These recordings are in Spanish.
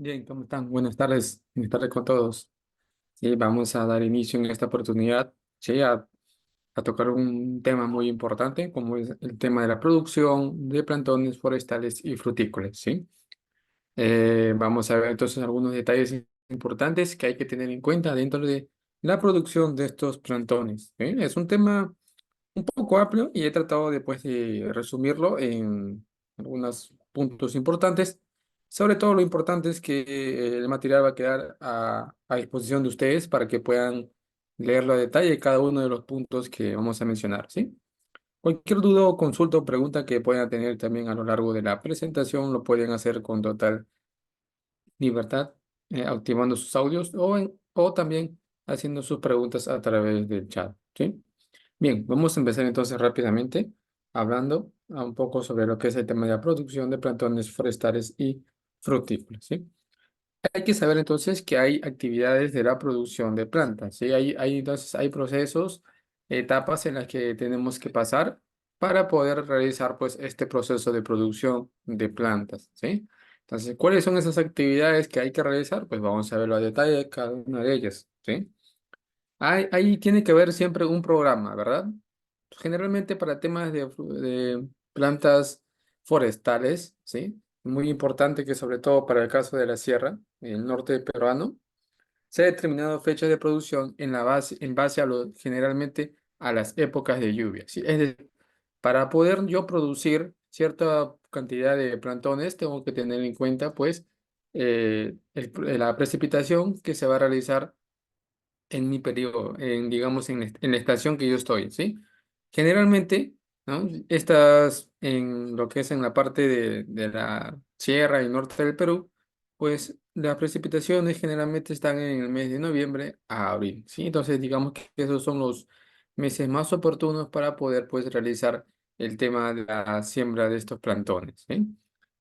Bien, ¿cómo están? Buenas tardes con todos. Sí, vamos a dar inicio en esta oportunidad, sí, a tocar un tema muy importante, como es el tema de la producción de plantones forestales y frutícolas, ¿sí? Vamos a ver entonces algunos detalles importantes que hay que tener en cuenta dentro de la producción de estos plantones, ¿sí? Es un tema un poco amplio y he tratado después de resumirlo en algunos puntos importantes. Sobre todo lo importante es que el material va a quedar a disposición de ustedes para que puedan leerlo a detalle cada uno de los puntos que vamos a mencionar, ¿sí? Cualquier duda o consulta o pregunta que puedan tener también a lo largo de la presentación lo pueden hacer con total libertad, activando sus audios o también haciendo sus preguntas a través del chat, ¿sí? Bien, vamos a empezar entonces rápidamente hablando un poco sobre lo que es el tema de la producción de plantones forestales y frutícolas, ¿sí? Hay que saber entonces que hay actividades de la producción de plantas, ¿sí? Entonces, hay procesos, etapas en las que tenemos que pasar para poder realizar pues este proceso de producción de plantas, ¿sí? Entonces, ¿cuáles son esas actividades que hay que realizar? Pues vamos a verlo a detalle de cada una de ellas, ¿sí? Ahí tiene que haber siempre un programa, ¿verdad? Generalmente para temas de plantas forestales, ¿sí? Muy importante que sobre todo para el caso de la sierra, el norte peruano, se ha determinado fechas de producción en base a generalmente a las épocas de lluvia, ¿sí? Es decir, para poder yo producir cierta cantidad de plantones, tengo que tener en cuenta, pues, la precipitación que se va a realizar en mi periodo, digamos, en la estación que yo estoy, ¿sí? Generalmente, ¿no? Estas, en lo que es en la parte de la sierra y norte del Perú, pues las precipitaciones generalmente están en el mes de noviembre a abril, ¿sí? Entonces, digamos que esos son los meses más oportunos para poder, pues, realizar el tema de la siembra de estos plantones, ¿sí?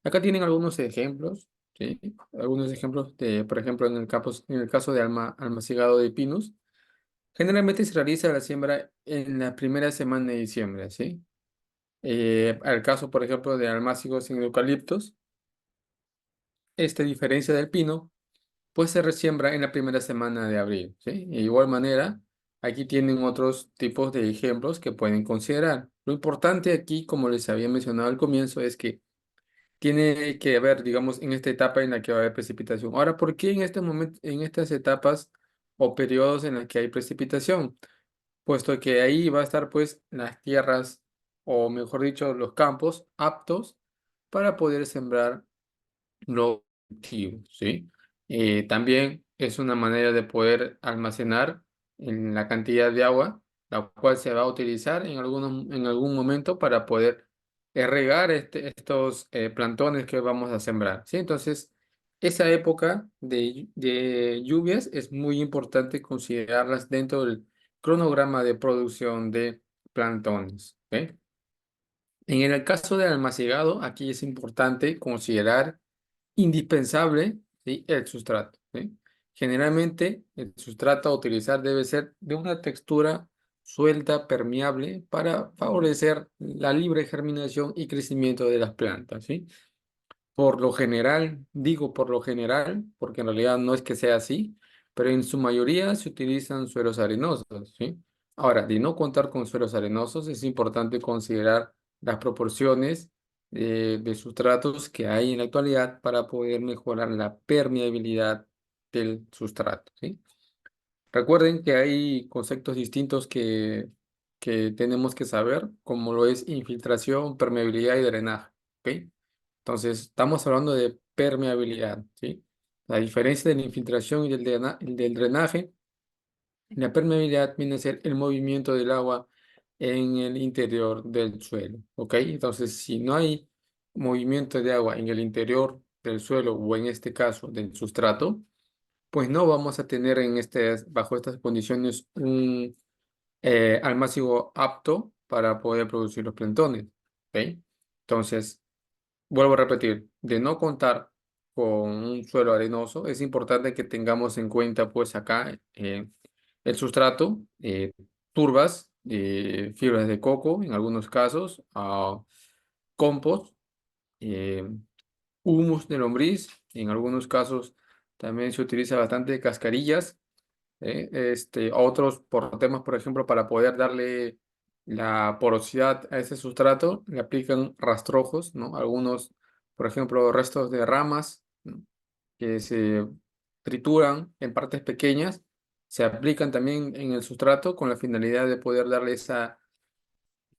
Acá tienen algunos ejemplos. ¿Sí? Algunos ejemplos de, por ejemplo, en el caso de almacigado de pinos, generalmente se realiza la siembra en la primera semana de diciembre, ¿sí? Al caso, por ejemplo, de almácigos sin eucaliptos, esta diferencia del pino, pues se resiembra en la primera semana de abril, ¿sí? De igual manera, aquí tienen otros tipos de ejemplos que pueden considerar. Lo importante aquí, como les había mencionado al comienzo, es que tiene que haber, digamos, en esta etapa en la que va a haber precipitación. Ahora, ¿por qué en este momento, en estas etapas o periodos en los que hay precipitación? Puesto que ahí va a estar, pues, las tierras, o mejor dicho, los campos aptos para poder sembrar los cultivos, ¿sí? También es una manera de poder almacenar en la cantidad de agua, la cual se va a utilizar en algún momento para poder regar estos plantones que vamos a sembrar, ¿sí? Entonces, esa época de lluvias es muy importante considerarlas dentro del cronograma de producción de plantones, ¿ok? En el caso del almacenado, aquí es importante considerar indispensable, ¿sí? El sustrato, ¿sí? Generalmente, el sustrato a utilizar debe ser de una textura suelta, permeable, para favorecer la libre germinación y crecimiento de las plantas, ¿sí? Por lo general, digo por lo general, porque en realidad no es que sea así, pero en su mayoría se utilizan suelos arenosos, ¿sí? Ahora, de no contar con suelos arenosos, es importante considerar las proporciones de sustratos que hay en la actualidad para poder mejorar la permeabilidad del sustrato, ¿sí? Recuerden que hay conceptos distintos que tenemos que saber, como lo es infiltración, permeabilidad y drenaje, ¿ok? Entonces, estamos hablando de permeabilidad, ¿sí? La diferencia de la infiltración y del drenaje, la permeabilidad viene a ser el movimiento del agua en el interior del suelo, ¿ok? Entonces, si no hay movimiento de agua en el interior del suelo o en este caso del sustrato, pues no vamos a tener bajo estas condiciones un almácigo apto para poder producir los plantones, ¿ok? Entonces, vuelvo a repetir, de no contar con un suelo arenoso, es importante que tengamos en cuenta, pues acá, el sustrato, turbas, fibras de coco, en algunos casos, compost, eh, humus de lombriz. En algunos casos también se utiliza bastante cascarillas. Otros por temas, por ejemplo, para poder darle la porosidad a ese sustrato, le aplican rastrojos, ¿no? Algunos, por ejemplo, restos de ramas, ¿no? Que se trituran en partes pequeñas, se aplican también en el sustrato con la finalidad de poder darle esa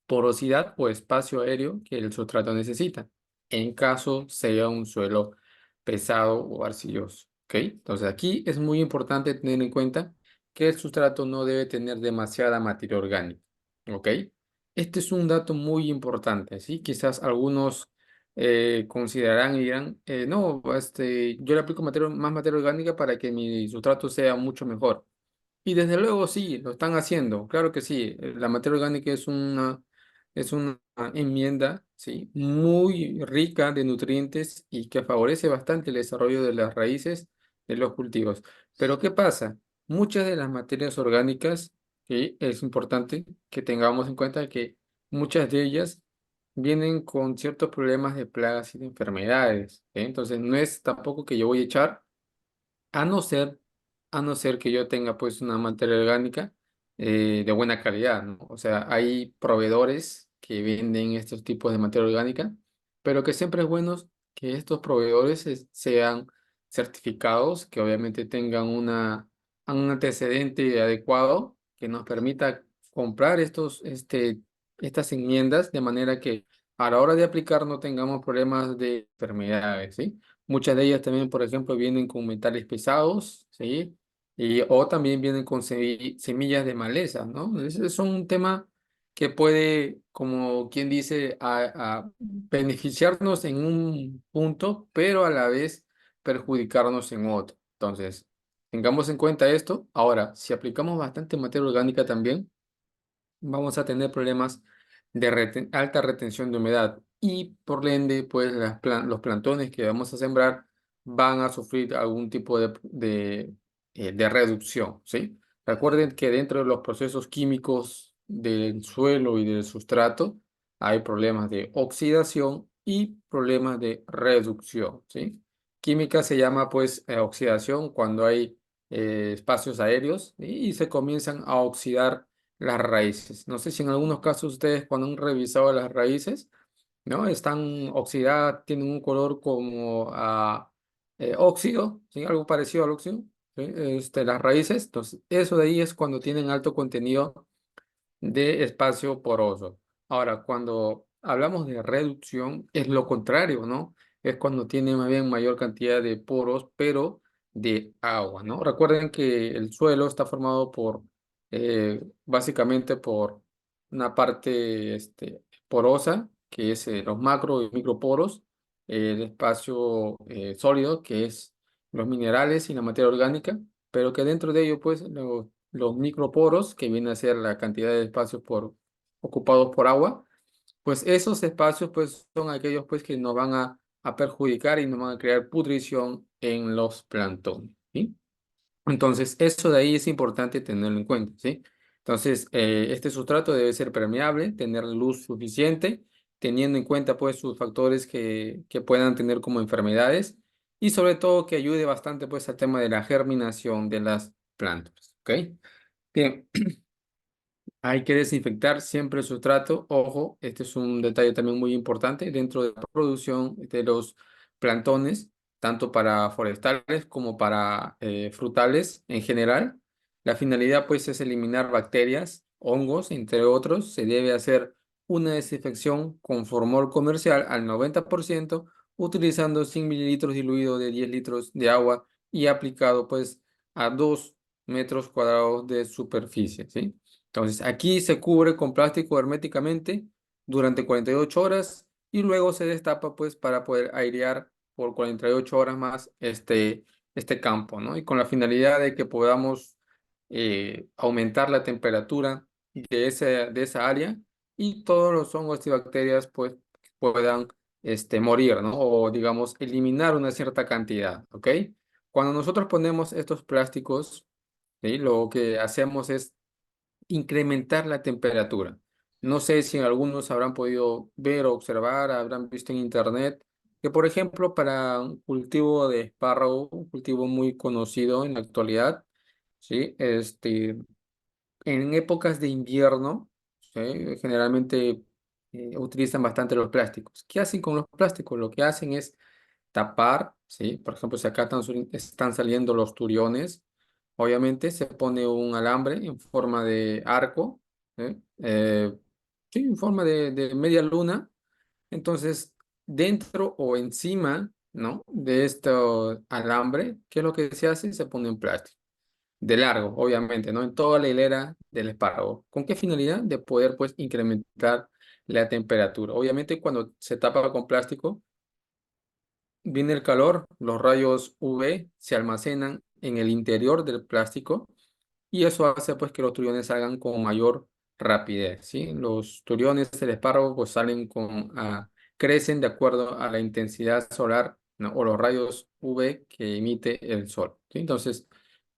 porosidad o espacio aéreo que el sustrato necesita, en caso sea un suelo pesado o arcilloso. ¿Ok? Entonces aquí es muy importante tener en cuenta que el sustrato no debe tener demasiada materia orgánica. ¿Ok? Este es un dato muy importante, ¿sí? Quizás algunos considerarán y dirán, no, yo le aplico más materia orgánica para que mi sustrato sea mucho mejor. Y desde luego sí, lo están haciendo, claro que sí. La materia orgánica es una enmienda, ¿sí? Muy rica de nutrientes y que favorece bastante el desarrollo de las raíces de los cultivos. Pero ¿qué pasa? Muchas de las materias orgánicas, que es importante que tengamos en cuenta que muchas de ellas vienen con ciertos problemas de plagas y de enfermedades, ¿sí? Entonces no es tampoco que yo voy a echar a no ser, a no ser que yo tenga pues una materia orgánica de buena calidad, ¿no? O sea, hay proveedores que venden estos tipos de materia orgánica, pero que siempre es bueno que estos proveedores sean certificados, que obviamente tengan un antecedente adecuado que nos permita comprar estas enmiendas de manera que a la hora de aplicar no tengamos problemas de enfermedades, ¿sí? Muchas de ellas también, por ejemplo, vienen con metales pesados, ¿sí? O también vienen con semillas de maleza, ¿no? Ese es un tema que puede, como quien dice, a beneficiarnos en un punto, pero a la vez perjudicarnos en otro. Entonces, tengamos en cuenta esto. Ahora, si aplicamos bastante materia orgánica también, vamos a tener problemas de alta retención de humedad y por ende, pues los plantones que vamos a sembrar van a sufrir algún tipo de reducción, ¿sí? Recuerden que dentro de los procesos químicos del suelo y del sustrato hay problemas de oxidación y problemas de reducción, ¿sí? Química se llama pues oxidación cuando hay espacios aéreos y se comienzan a oxidar las raíces. No sé si en algunos casos ustedes cuando han revisado las raíces, ¿no? Están oxidadas, tienen un color como óxido, ¿sí? Algo parecido al óxido, ¿sí? Las raíces. Entonces, eso de ahí es cuando tienen alto contenido de espacio poroso. Ahora, cuando hablamos de reducción, es lo contrario, ¿no? Es cuando tiene más bien mayor cantidad de poros, pero de agua, ¿no? Recuerden que el suelo está formado básicamente por una parte porosa, que es los macro y microporos, el espacio sólido, que es los minerales y la materia orgánica, pero que dentro de ello, pues, los microporos, que viene a ser la cantidad de espacios ocupados por agua, pues esos espacios pues son aquellos pues que nos van a perjudicar y nos van a crear pudrición en los plantones, ¿sí? Entonces, eso de ahí es importante tenerlo en cuenta, ¿sí? Entonces, este sustrato debe ser permeable, tener luz suficiente, teniendo en cuenta pues sus factores que puedan tener como enfermedades y sobre todo que ayude bastante pues al tema de la germinación de las plantas, ¿ok? Bien, hay que desinfectar siempre el sustrato. Ojo, este es un detalle también muy importante dentro de la producción de los plantones, tanto para forestales como para frutales en general. La finalidad pues es eliminar bacterias, hongos, entre otros. Se debe hacer una desinfección con formol comercial al 90%, utilizando 100 mililitros diluido de 10 litros de agua y aplicado pues a 2 metros cuadrados de superficie, ¿sí? Entonces, aquí se cubre con plástico herméticamente durante 48 horas y luego se destapa pues para poder airear por 48 horas más este campo, ¿no? Y con la finalidad de que podamos aumentar la temperatura de esa área y todos los hongos y bacterias pues puedan morir, ¿no? O digamos eliminar una cierta cantidad, ¿ok? Cuando nosotros ponemos estos plásticos, ¿sí? Lo que hacemos es incrementar la temperatura. No sé si algunos habrán podido ver o observar, habrán visto en internet que, por ejemplo, para un cultivo de espárrago, un cultivo muy conocido en la actualidad, ¿sí? En épocas de invierno, ¿sí? Generalmente utilizan bastante los plásticos. ¿Qué hacen con los plásticos? Lo que hacen es tapar, ¿sí? Por ejemplo, si acá están saliendo los turiones, obviamente se pone un alambre en forma de arco, ¿sí? Sí, en forma de media luna. Entonces, dentro o encima, ¿no? De este alambre, ¿qué es lo que se hace? Se pone en plástico. De largo, obviamente, ¿no? En toda la hilera del espárrago. ¿Con qué finalidad? De poder, pues, incrementar la temperatura. Obviamente, cuando se tapa con plástico, viene el calor, los rayos UV se almacenan en el interior del plástico y eso hace pues que los turiones salgan con mayor rapidez, ¿sí? Los turiones del espárrago pues crecen de acuerdo a la intensidad solar, ¿no? O los rayos UV que emite el sol, ¿sí? Entonces,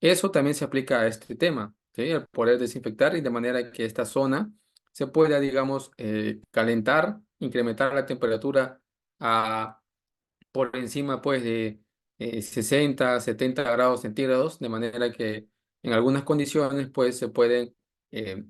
eso también se aplica a este tema, ¿sí? El poder desinfectar y de manera que esta zona se pueda, digamos, calentar, incrementar la temperatura a por encima pues de 60, 70 grados centígrados, de manera que en algunas condiciones pues se pueden eh,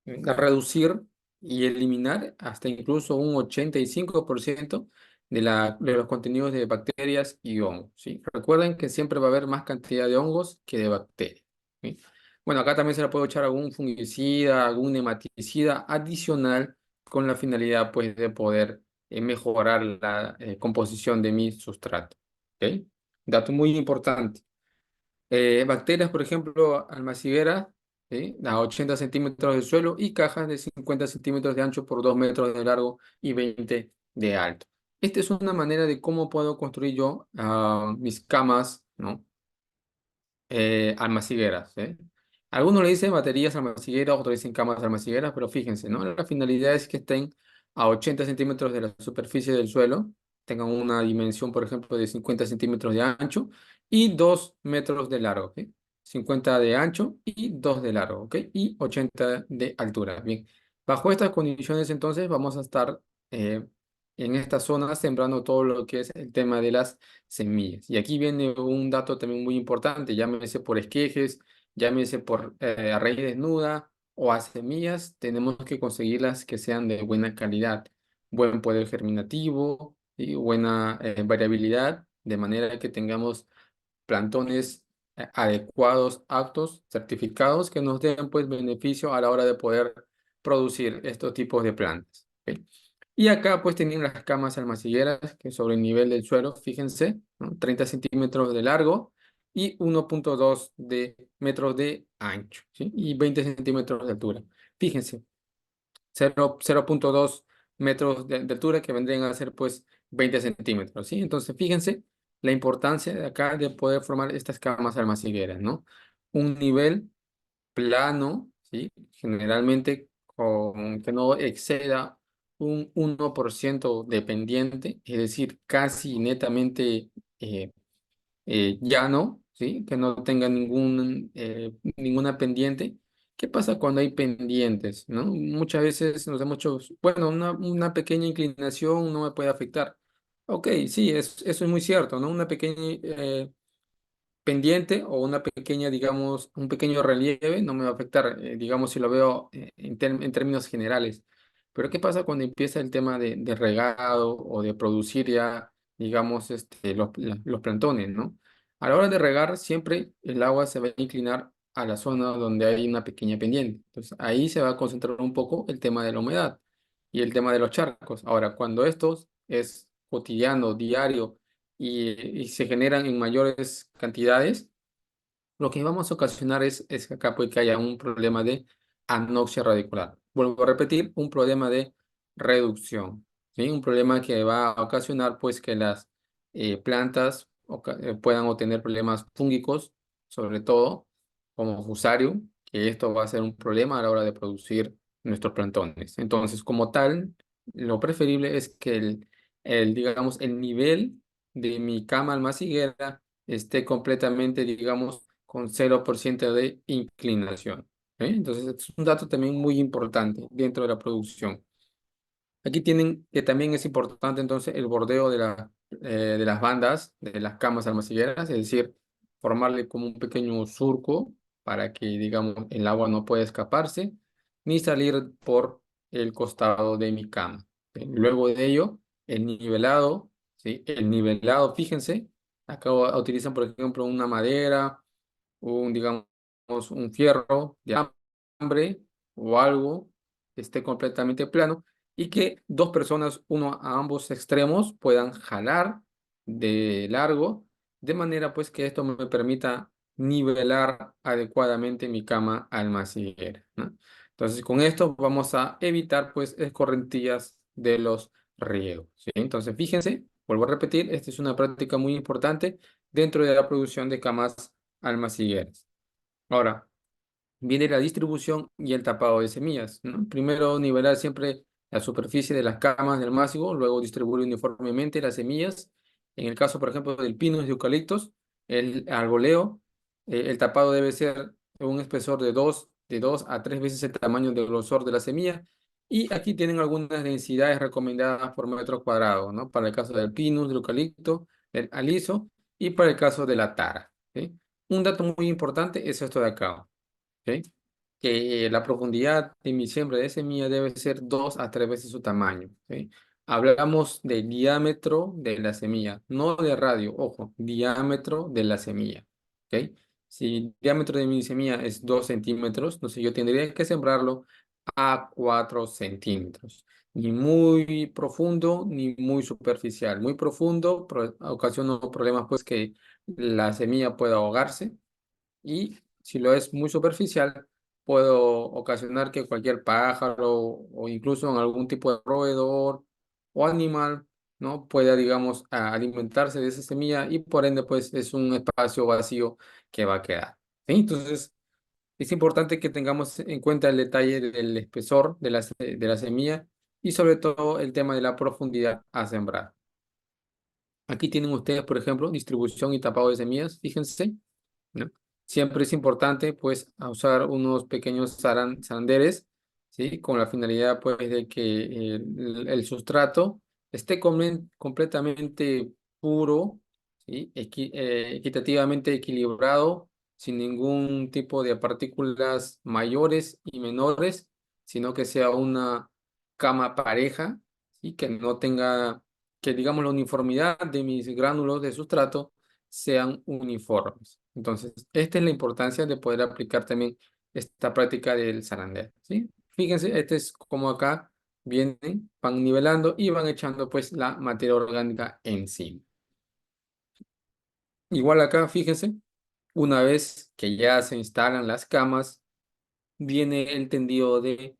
reducir y eliminar hasta incluso un 85% de los contenidos de bacterias y hongos, ¿sí? Recuerden que siempre va a haber más cantidad de hongos que de bacterias, ¿sí? Bueno, acá también se le puede echar algún fungicida, algún nematicida adicional con la finalidad pues de poder mejorar la composición de mi sustrato, ¿ok? Dato muy importante. Bacterias, por ejemplo, almacigueras, ¿sí? A 80 centímetros de suelo y cajas de 50 centímetros de ancho por 2 metros de largo y 20 de alto. Esta es una manera de cómo puedo construir yo mis camas, ¿no? Almacigueras, ¿eh? Algunos le dicen baterías almacigueras, otros dicen camas almacigueras, pero fíjense, ¿no? La finalidad es que estén a 80 centímetros de la superficie del suelo, tengan una dimensión, por ejemplo, de 50 centímetros de ancho y 2 metros de largo, ¿ok? 50 de ancho y 2 de largo, ¿ok? Y 80 de altura. Bien, bajo estas condiciones, entonces, vamos a estar en esta zona sembrando todo lo que es el tema de las semillas. Y aquí viene un dato también muy importante, llámese por esquejes, llámese por a raíz desnuda o a semillas, tenemos que conseguirlas que sean de buena calidad, buen poder germinativo y buena variabilidad, de manera que tengamos plantones adecuados, aptos, certificados, que nos den pues beneficio a la hora de poder producir estos tipos de plantas. ¿Ok? Y acá pues tienen las camas almacigueras que sobre el nivel del suelo, fíjense, ¿no? 30 centímetros de largo y 1,2 de metros de ancho, ¿sí? Y 20 centímetros de altura. Fíjense, 0,2 metros de altura que vendrían a ser pues 20 centímetros, ¿sí? Entonces fíjense la importancia de acá de poder formar estas camas almacigueras, ¿no? Un nivel plano, ¿sí? Generalmente con que no exceda un 1% de pendiente, es decir, casi netamente llano, ¿sí? Que no tenga ninguna pendiente. ¿Qué pasa cuando hay pendientes, no? Muchas veces nos da mucho, bueno, una pequeña inclinación no me puede afectar. Ok, sí, eso es muy cierto, ¿no? Una pequeña pendiente o una pequeña, digamos, un pequeño relieve no me va a afectar, digamos, si lo veo en términos generales. Pero ¿qué pasa cuando empieza el tema de regado o de producir ya, digamos, los plantones, ¿no? A la hora de regar, siempre el agua se va a inclinar a la zona donde hay una pequeña pendiente. Entonces, ahí se va a concentrar un poco el tema de la humedad y el tema de los charcos. Ahora, cuando esto es cotidiano, diario, y se generan en mayores cantidades, lo que vamos a ocasionar es que acá puede que haya un problema de anoxia radicular. Vuelvo a repetir, un problema de reducción, ¿sí? Un problema que va a ocasionar pues que las plantas puedan obtener problemas fúngicos, sobre todo como fusarium, que esto va a ser un problema a la hora de producir nuestros plantones. Entonces, como tal, lo preferible es que digamos, el nivel de mi cama almaciguera esté completamente, digamos, con 0% de inclinación. ¿Eh? Entonces, es un dato también muy importante dentro de la producción. Aquí tienen que también es importante entonces el bordeo de las bandas de las camas almacengueras, es decir, formarle como un pequeño surco para que, digamos, el agua no pueda escaparse ni salir por el costado de mi cama. Luego de ello, el nivelado, ¿sí? El nivelado, fíjense, acá utilizan, por ejemplo, una madera, digamos, un fierro de alambre o algo que esté completamente plano y que dos personas, uno a ambos extremos, puedan jalar de largo, de manera pues que esto me permita nivelar adecuadamente mi cama almacenera, ¿no? Entonces, con esto vamos a evitar pues escorrentías de los riegos, ¿sí? Entonces, fíjense, vuelvo a repetir, esta es una práctica muy importante dentro de la producción de camas almacigueras. Ahora, viene la distribución y el tapado de semillas, ¿no? Primero nivelar siempre la superficie de las camas del másigo, luego distribuir uniformemente las semillas. En el caso, por ejemplo, del pino y de eucaliptos, el arboleo, el tapado debe ser un espesor de dos a 3 veces el tamaño del grosor de la semilla. Y aquí tienen algunas densidades recomendadas por metro cuadrado, ¿no? Para el caso del pinus, del eucalipto, del aliso y para el caso de la tara, ¿sí? Un dato muy importante es esto de acá. ¿Ok? Que la profundidad de mi siembra de semilla debe ser 2 a 3 veces su tamaño. ¿Ok? Hablamos del diámetro de la semilla, no de radio, ojo, diámetro de la semilla. ¿Ok? Si el diámetro de mi semilla es 2 centímetros, entonces yo tendría que sembrarlo a 4 centímetros. Ni muy profundo ni muy superficial. Muy profundo ocasiona problemas pues que la semilla pueda ahogarse y si lo es muy superficial, puedo ocasionar que cualquier pájaro o incluso en algún tipo de roedor o animal, ¿no? Pueda, digamos, alimentarse de esa semilla y por ende, pues es un espacio vacío que va a quedar. ¿Sí? Entonces, es importante que tengamos en cuenta el detalle del espesor de la semilla y sobre todo el tema de la profundidad a sembrar. Aquí tienen ustedes, por ejemplo, distribución y tapado de semillas, fíjense, ¿no? Siempre es importante, pues, a usar unos pequeños zaranderes, ¿sí? Con la finalidad, pues, de que el sustrato esté completamente puro, ¿sí? Equitativamente equilibrado, sin ningún tipo de partículas mayores y menores, sino que sea una cama pareja, ¿sí? Que no tenga, que digamos la uniformidad de mis gránulos de sustrato sean uniformes. Entonces, esta es la importancia de poder aplicar también esta práctica del zarandeo, ¿sí? Fíjense, este es como acá vienen, van nivelando y van echando pues la materia orgánica encima. Igual acá, fíjense, una vez que ya se instalan las camas, viene el tendido de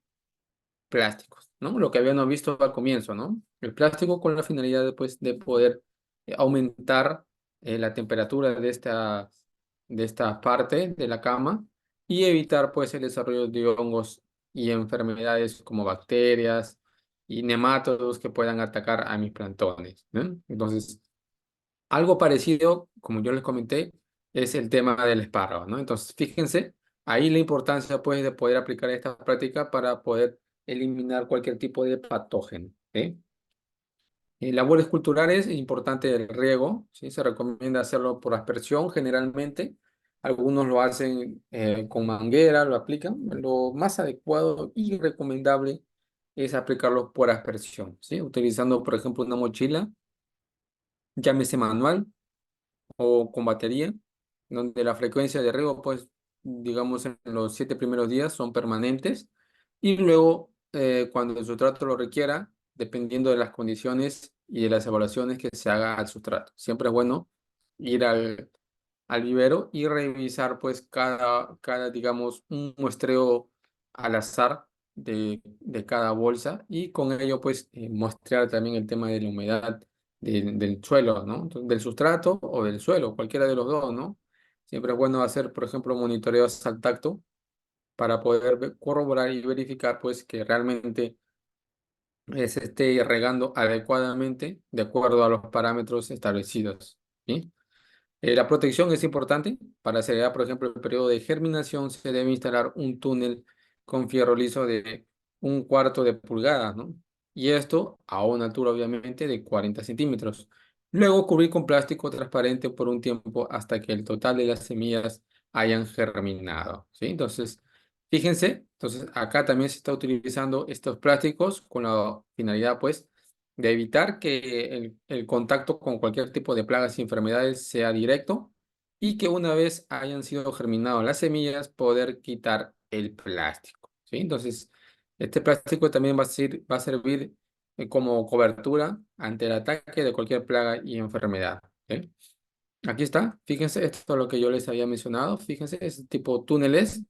plásticos, ¿no? Lo que habíamos visto al comienzo, ¿no? El plástico con la finalidad de, pues, de poder aumentar la temperatura de esta parte de la cama y evitar, pues, el desarrollo de hongos y enfermedades como bacterias y nematodos que puedan atacar a mis plantones, ¿no? Entonces, algo parecido, como yo les comenté, es el tema del espárrago, ¿no? Entonces, fíjense, ahí la importancia, pues, de poder aplicar esta práctica para poder eliminar cualquier tipo de patógeno, ¿sí? En labores culturales es importante el riego, ¿sí? Se recomienda hacerlo por aspersión generalmente. Algunos lo hacen con manguera, lo aplican. Lo más adecuado y recomendable es aplicarlo por aspersión, ¿sí? Utilizando, por ejemplo, una mochila, llámese manual o con batería, donde la frecuencia de riego, pues, digamos, en los 7 primeros días son permanentes y luego, cuando el sustrato lo requiera, dependiendo de las condiciones y de las evaluaciones que se haga al sustrato. Siempre es bueno ir al vivero y revisar, pues, digamos, un muestreo al azar de cada bolsa y con ello, pues, muestrear también el tema de la humedad del suelo, ¿no? Entonces, del sustrato o del suelo, cualquiera de los dos, ¿no? Siempre es bueno hacer, por ejemplo, monitoreos al tacto para poder corroborar y verificar, pues, que realmente se esté regando adecuadamente de acuerdo a los parámetros establecidos, ¿sí? La protección es importante. Para acelerar, por ejemplo, el periodo de germinación, se debe instalar un túnel con fierro liso de 1/4 de pulgada, ¿no? y esto a una altura obviamente de 40 centímetros. Luego cubrir con plástico transparente por un tiempo hasta que el total de las semillas hayan germinado, ¿sí? Entonces, fíjense, entonces acá también se está utilizando estos plásticos con la finalidad, pues, de evitar que el contacto con cualquier tipo de plagas y enfermedades sea directo y que una vez hayan sido germinadas las semillas, poder quitar el plástico, ¿sí? Entonces, este plástico también va a servir como cobertura ante el ataque de cualquier plaga y enfermedad, ¿ok? Aquí está, fíjense, esto es lo que yo les había mencionado, fíjense, es tipo túneles,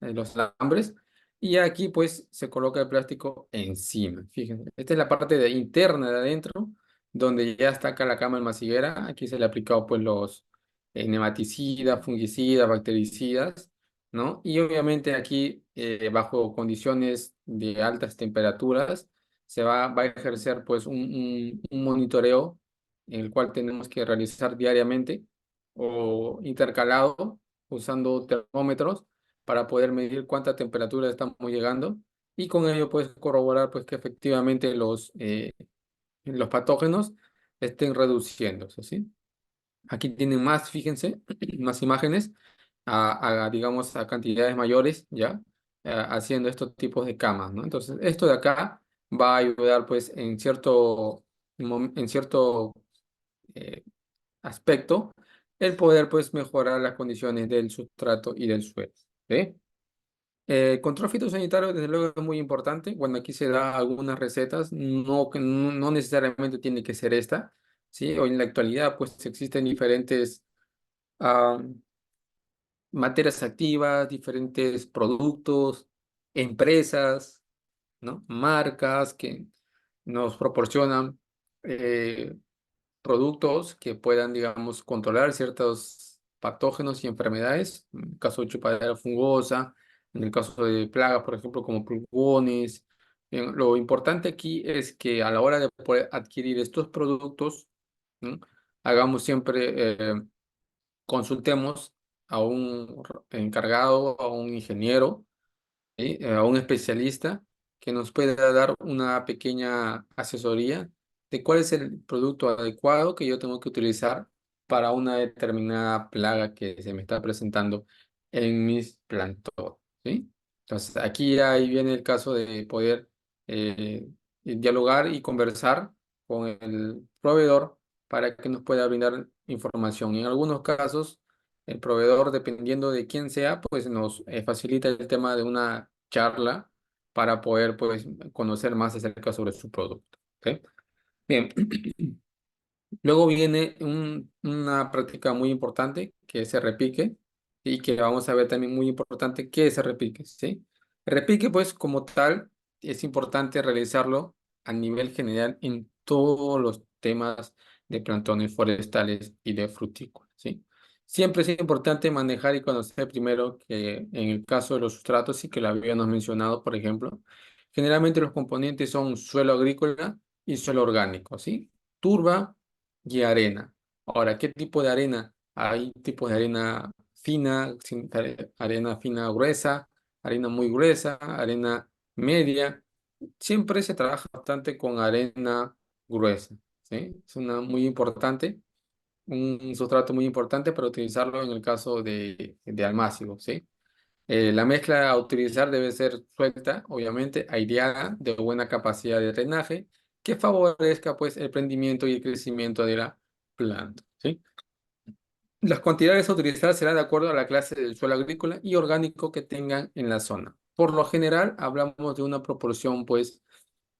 los alambres, y aquí pues se coloca el plástico encima, fíjense. Esta es la parte interna de adentro, donde ya está acá la cama almaciguera, aquí se le ha aplicado pues los nematicidas, fungicidas, bactericidas, ¿no? Y obviamente aquí, bajo condiciones de altas temperaturas, va a ejercer pues un monitoreo en el cual tenemos que realizar diariamente o intercalado usando termómetros para poder medir cuánta temperatura estamos llegando y con ello pues corroborar pues que efectivamente los patógenos estén reduciéndose, ¿sí? Aquí tienen más, fíjense, más imágenes digamos, a cantidades mayores, ¿ya? Haciendo estos tipos de camas, ¿no? Entonces, esto de acá va a ayudar pues en cierto eh, aspecto el poder pues mejorar las condiciones del sustrato y del suelo, ¿sí? Control fitosanitario, desde luego, es muy importante. Bueno, aquí se da algunas recetas, no necesariamente tiene que ser esta, ¿sí? Hoy en la actualidad, pues existen diferentes ah, materias activas, diferentes productos, empresas, ¿no? Marcas que nos proporcionan eh, productos que puedan, digamos, controlar ciertos patógenos y enfermedades, en el caso de chupadera fungosa, en el caso de plagas, por ejemplo, como pulgones. Lo importante aquí es que a la hora de poder adquirir estos productos, ¿no? Hagamos siempre, consultemos a un encargado, a un ingeniero, ¿sí? A un especialista que nos pueda dar una pequeña asesoría de cuál es el producto adecuado que yo tengo que utilizar para una determinada plaga que se me está presentando en mis plantones, ¿sí? Entonces, aquí ahí viene el caso de poder eh, dialogar y conversar con el proveedor para que nos pueda brindar información. En algunos casos, el proveedor, dependiendo de quién sea, pues nos facilita el tema de una charla para poder pues conocer más acerca sobre su producto. ¿Ok? Bien, luego viene una práctica muy importante que es el repique y que vamos a ver también muy importante qué es el repique, ¿sí? El repique pues como tal es importante realizarlo a nivel general en todos los temas de plantones forestales y de frutícolas, ¿sí? Siempre es importante manejar y conocer primero que en el caso de los sustratos, y que lo habíamos mencionado, por ejemplo, generalmente los componentes son suelo agrícola y suelo orgánico, ¿sí? Turba y arena. Ahora, ¿qué tipo de arena? Hay tipos de arena fina, arena fina gruesa, arena muy gruesa, arena media. Siempre se trabaja bastante con arena gruesa, ¿sí? Es una muy importante, un sustrato muy importante para utilizarlo en el caso de almácigo, ¿sí? La mezcla a utilizar debe ser suelta, obviamente, aireada, de buena capacidad de drenaje, que favorezca pues el prendimiento y el crecimiento de la planta, ¿sí? Las cantidades a utilizar serán de acuerdo a la clase del suelo agrícola y orgánico que tengan en la zona. Por lo general, hablamos de una proporción pues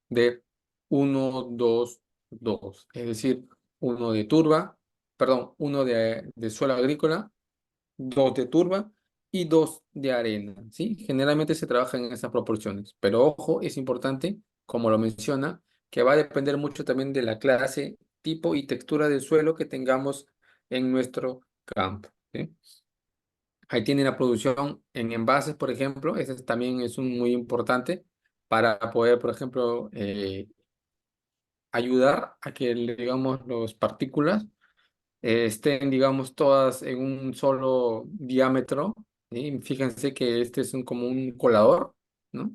de 1-2-2, es decir, uno de turba, perdón, uno de suelo agrícola, dos de turba y dos de arena, ¿sí? Generalmente se trabaja en esas proporciones, pero ojo, es importante, como lo menciona, que va a depender mucho también de la clase, tipo y textura del suelo que tengamos en nuestro campo, ¿sí? Ahí tiene la producción en envases, por ejemplo, ese también es un muy importante para poder, por ejemplo, ayudar a que, digamos, las partículas estén, digamos, todas en un solo diámetro, ¿sí? Fíjense que este es como un colador, ¿no?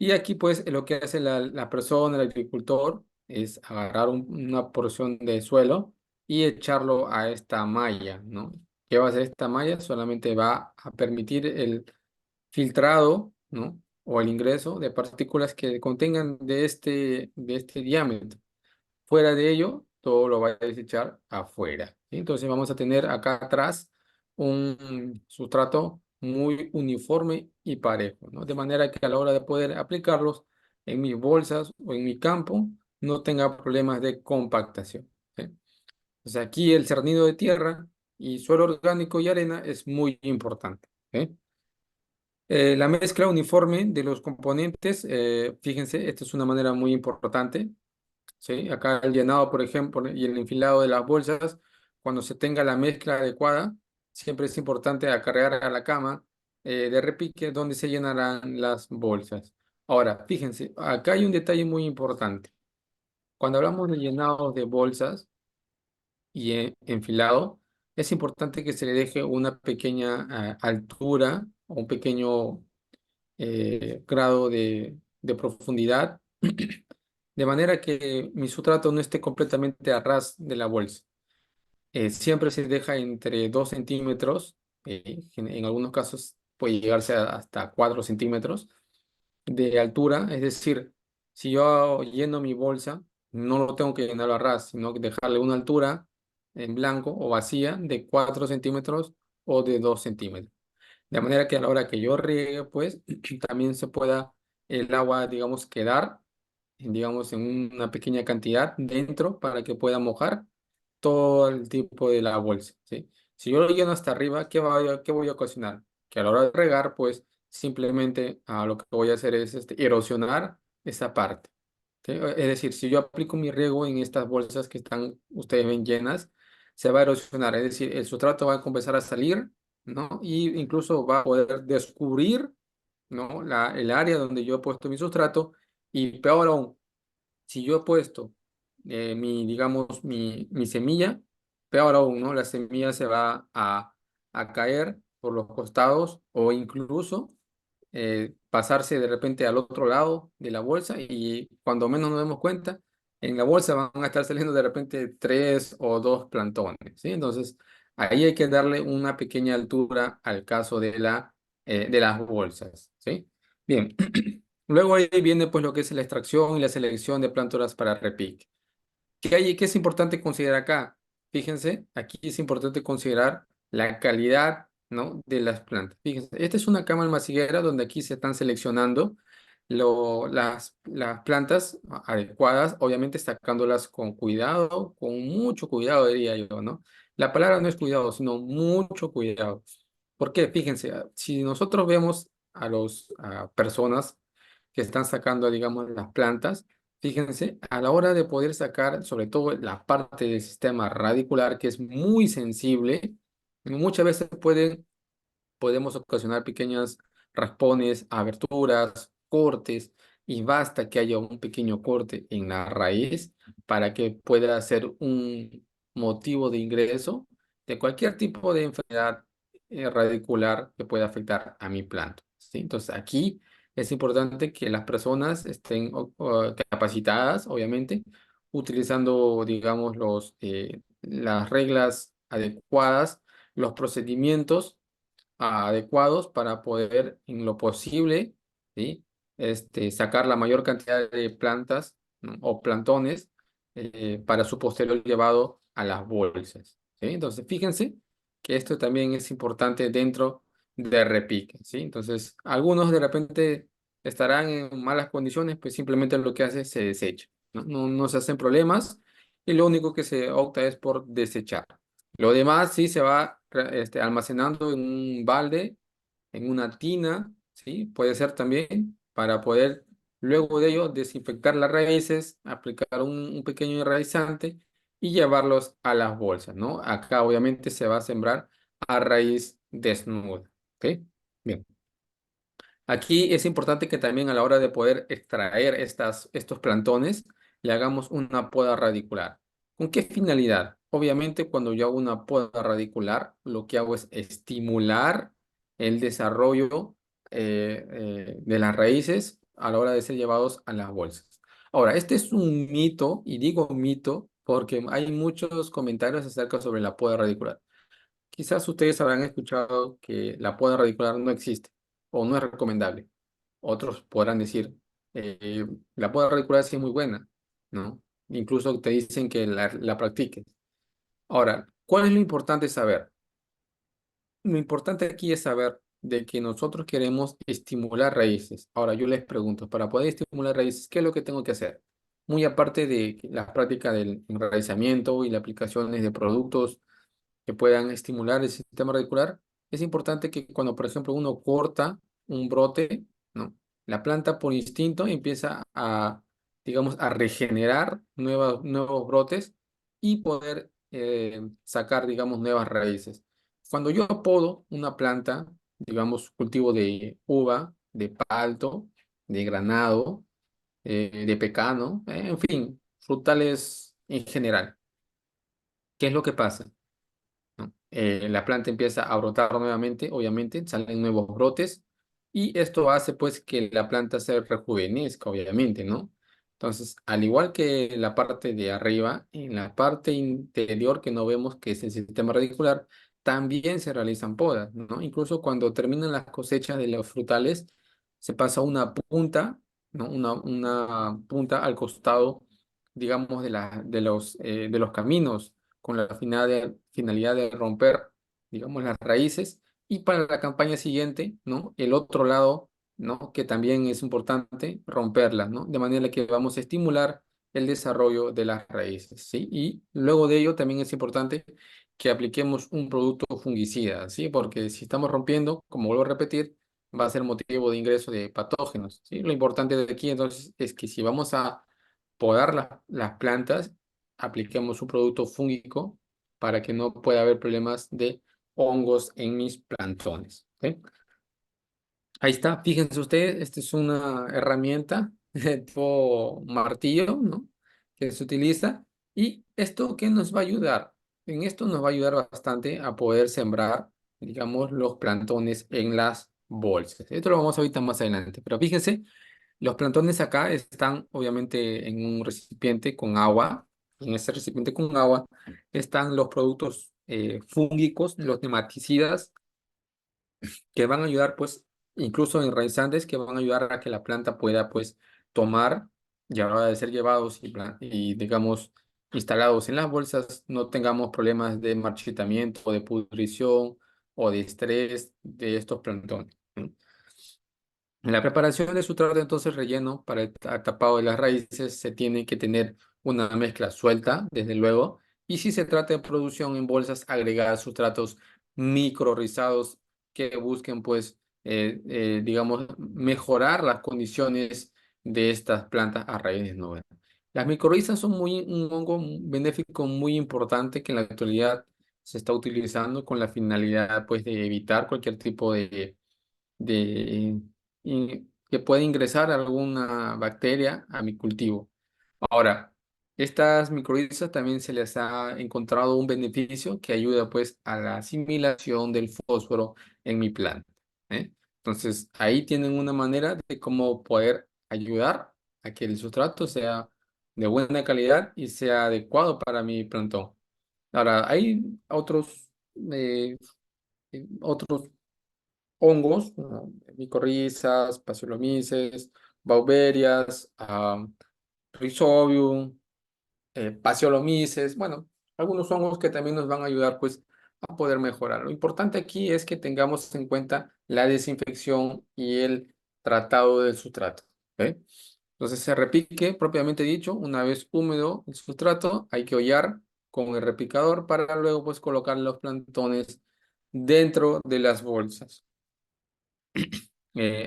Y aquí pues lo que hace la persona, el agricultor, es agarrar una porción de suelo y echarlo a esta malla, ¿no? ¿Qué va a hacer esta malla? Solamente va a permitir el filtrado, ¿no? O el ingreso de partículas que contengan de este diámetro. Fuera de ello, todo lo va a desechar afuera, ¿sí? Entonces vamos a tener acá atrás un sustrato muy uniforme y parejo, ¿no? De manera que a la hora de poder aplicarlos en mis bolsas o en mi campo, no tenga problemas de compactación, ¿sí? Entonces aquí el cernido de tierra y suelo orgánico y arena es muy importante, ¿sí? La mezcla uniforme de los componentes, fíjense, esta es una manera muy importante. ¿Sí? Acá el llenado, por ejemplo, y el enfilado de las bolsas, cuando se tenga la mezcla adecuada, siempre es importante acarrear a la cama de repique donde se llenarán las bolsas. Ahora, fíjense, acá hay un detalle muy importante. Cuando hablamos de llenados de bolsas y enfilado, es importante que se le deje una pequeña altura o un pequeño grado de profundidad de manera que mi sustrato no esté completamente a ras de la bolsa. Siempre se deja entre 2 centímetros, en algunos casos puede llegarse hasta 4 centímetros de altura, es decir, si yo lleno mi bolsa, no lo tengo que llenar a ras, sino que dejarle una altura en blanco o vacía de 4 centímetros o de 2 centímetros. De manera que a la hora que yo riegue, pues también se pueda el agua, digamos, quedar digamos, en una pequeña cantidad dentro para que pueda mojar todo el tipo de la bolsa, ¿sí? Si yo lo lleno hasta arriba, ¿qué voy a ocasionar? Que a la hora de regar, pues simplemente lo que voy a hacer es erosionar esa parte, ¿sí? Es decir, si yo aplico mi riego en estas bolsas que están, ustedes ven llenas, se va a erosionar, es decir, el sustrato va a comenzar a salir, ¿no? Y incluso va a poder descubrir, ¿no? El área donde yo he puesto mi sustrato y peor aún, si yo he puesto digamos, mi semilla, peor aún, ¿no? La semilla se va a caer por los costados o incluso pasarse de repente al otro lado de la bolsa y cuando menos nos demos cuenta, en la bolsa van a estar saliendo de repente 3 o 2 plantones, ¿sí? Entonces, ahí hay que darle una pequeña altura al caso de las bolsas, ¿sí? Bien. Luego ahí viene pues lo que es la extracción y la selección de plántulas para repique. ¿Qué es importante considerar acá? Fíjense, aquí es importante considerar la calidad, ¿no? De las plantas. Fíjense, esta es una cama almaciguera donde aquí se están seleccionando las plantas adecuadas, obviamente sacándolas con cuidado, con mucho cuidado diría yo, ¿no? La palabra no es cuidado, sino mucho cuidado. ¿Por qué? Fíjense, si nosotros vemos a personas que están sacando, digamos, las plantas, fíjense, a la hora de poder sacar, sobre todo la parte del sistema radicular, que es muy sensible, muchas veces podemos ocasionar pequeños raspones, aberturas, cortes, y basta que haya un pequeño corte en la raíz para que pueda ser un motivo de ingreso de cualquier tipo de enfermedad radicular que pueda afectar a mi planta, ¿sí? Entonces aquí es importante que las personas estén capacitadas, obviamente, utilizando, digamos, las reglas adecuadas, los procedimientos adecuados para poder, en lo posible, ¿sí? Sacar la mayor cantidad de plantas, ¿no? O plantones para su posterior llevado a las bolsas, ¿sí? Entonces, fíjense que esto también es importante dentro de repique, ¿sí? Entonces, algunos de repente estarán en malas condiciones, pues simplemente lo que hace es se desecha, ¿no? No se hacen problemas y lo único que se opta es por desechar. Lo demás sí se va almacenando en un balde, en una tina, ¿sí? Puede ser también para poder luego de ello desinfectar las raíces, aplicar un pequeño enraizante y llevarlos a las bolsas, ¿no? Acá obviamente se va a sembrar a raíz desnuda, ¿ok? Bien. Aquí es importante que también a la hora de poder extraer estos plantones, le hagamos una poda radicular. ¿Con qué finalidad? Obviamente, cuando yo hago una poda radicular, lo que hago es estimular el desarrollo de las raíces a la hora de ser llevados a las bolsas. Ahora, este es un mito, y digo mito porque hay muchos comentarios acerca sobre la poda radicular. Quizás ustedes habrán escuchado que la poda radicular no existe o no es recomendable. Otros podrán decir, eh, la poda radicular sí es muy buena, ¿no? Incluso te dicen que la practiques. Ahora, ¿cuál es lo importante saber? Lo importante aquí es saber de que nosotros queremos estimular raíces. Ahora, yo les pregunto, para poder estimular raíces, ¿qué es lo que tengo que hacer? Muy aparte de la práctica del enraizamiento y la aplicaciones de productos que puedan estimular el sistema radicular, es importante que cuando, por ejemplo, uno corta un brote, ¿no? La planta por instinto empieza a, digamos, a regenerar nuevos brotes y poder sacar, digamos, nuevas raíces. Cuando yo podo una planta, digamos, cultivo de uva, de palto, de granado, de pecano, en fin, frutales en general, ¿qué es lo que pasa? ¿No? La planta empieza a brotar nuevamente, obviamente, salen nuevos brotes y esto hace pues que la planta se rejuvenezca, obviamente, ¿no? Entonces, al igual que la parte de arriba, en la parte interior que no vemos, que es el sistema radicular, también se realizan podas, ¿no? Incluso cuando terminan las cosechas de los frutales, se pasa una punta, ¿no? Una punta al costado, digamos, de los caminos con la finalidad de romper, digamos, las raíces. Y para la campaña siguiente, ¿no? El otro lado, ¿no? Que también es importante romperlas, ¿no? De manera que vamos a estimular el desarrollo de las raíces, ¿sí? Y luego de ello también es importante que apliquemos un producto fungicida, ¿sí? Porque si estamos rompiendo, como vuelvo a repetir, va a ser motivo de ingreso de patógenos, ¿sí? Lo importante de aquí entonces es que si vamos a podar las plantas, apliquemos un producto fúngico para que no pueda haber problemas de hongos en mis plantones. ¿Ok? Ahí está, fíjense ustedes, esta es una herramienta de tipo martillo, ¿no? Que se utiliza. ¿Y esto qué nos va a ayudar? En esto nos va a ayudar bastante a poder sembrar, digamos, los plantones en las bolsas. Esto lo vamos a ver ahorita más adelante, pero fíjense, los plantones acá están obviamente en un recipiente con agua. En ese recipiente con agua están los productos fúngicos, los nematicidas, que van a ayudar, pues, incluso enraizantes, que van a ayudar a que la planta pueda, pues, tomar y a la hora de ser llevados y, digamos, instalados en las bolsas, no tengamos problemas de marchitamiento, de pudrición o de estrés de estos plantones, ¿no? En la preparación de sustrato entonces relleno para el tapado de las raíces se tiene que tener una mezcla suelta, desde luego, y si se trata de producción en bolsas, agregar sustratos micro rizados que busquen, pues, digamos, mejorar las condiciones de estas plantas a raíces nuevas. Las micorrizas son un hongo benéfico muy importante que en la actualidad se está utilizando con la finalidad, pues, de evitar cualquier tipo de que puede ingresar alguna bacteria a mi cultivo. Ahora, estas microrizas también se les ha encontrado un beneficio que ayuda pues a la asimilación del fósforo en mi planta, ¿eh? Entonces, ahí tienen una manera de cómo poder ayudar a que el sustrato sea de buena calidad y sea adecuado para mi plantón. Ahora, hay eh, otros hongos, ¿no? Micorrizas, Paxillomices, Bauberias, Rhizobium, Paxillomices, bueno, algunos hongos que también nos van a ayudar pues a poder mejorar. Lo importante aquí es que tengamos en cuenta la desinfección y el tratado del sustrato. ¿Ok? Entonces se repique, propiamente dicho, una vez húmedo el sustrato, hay que hollar con el repicador para luego pues colocar los plantones dentro de las bolsas.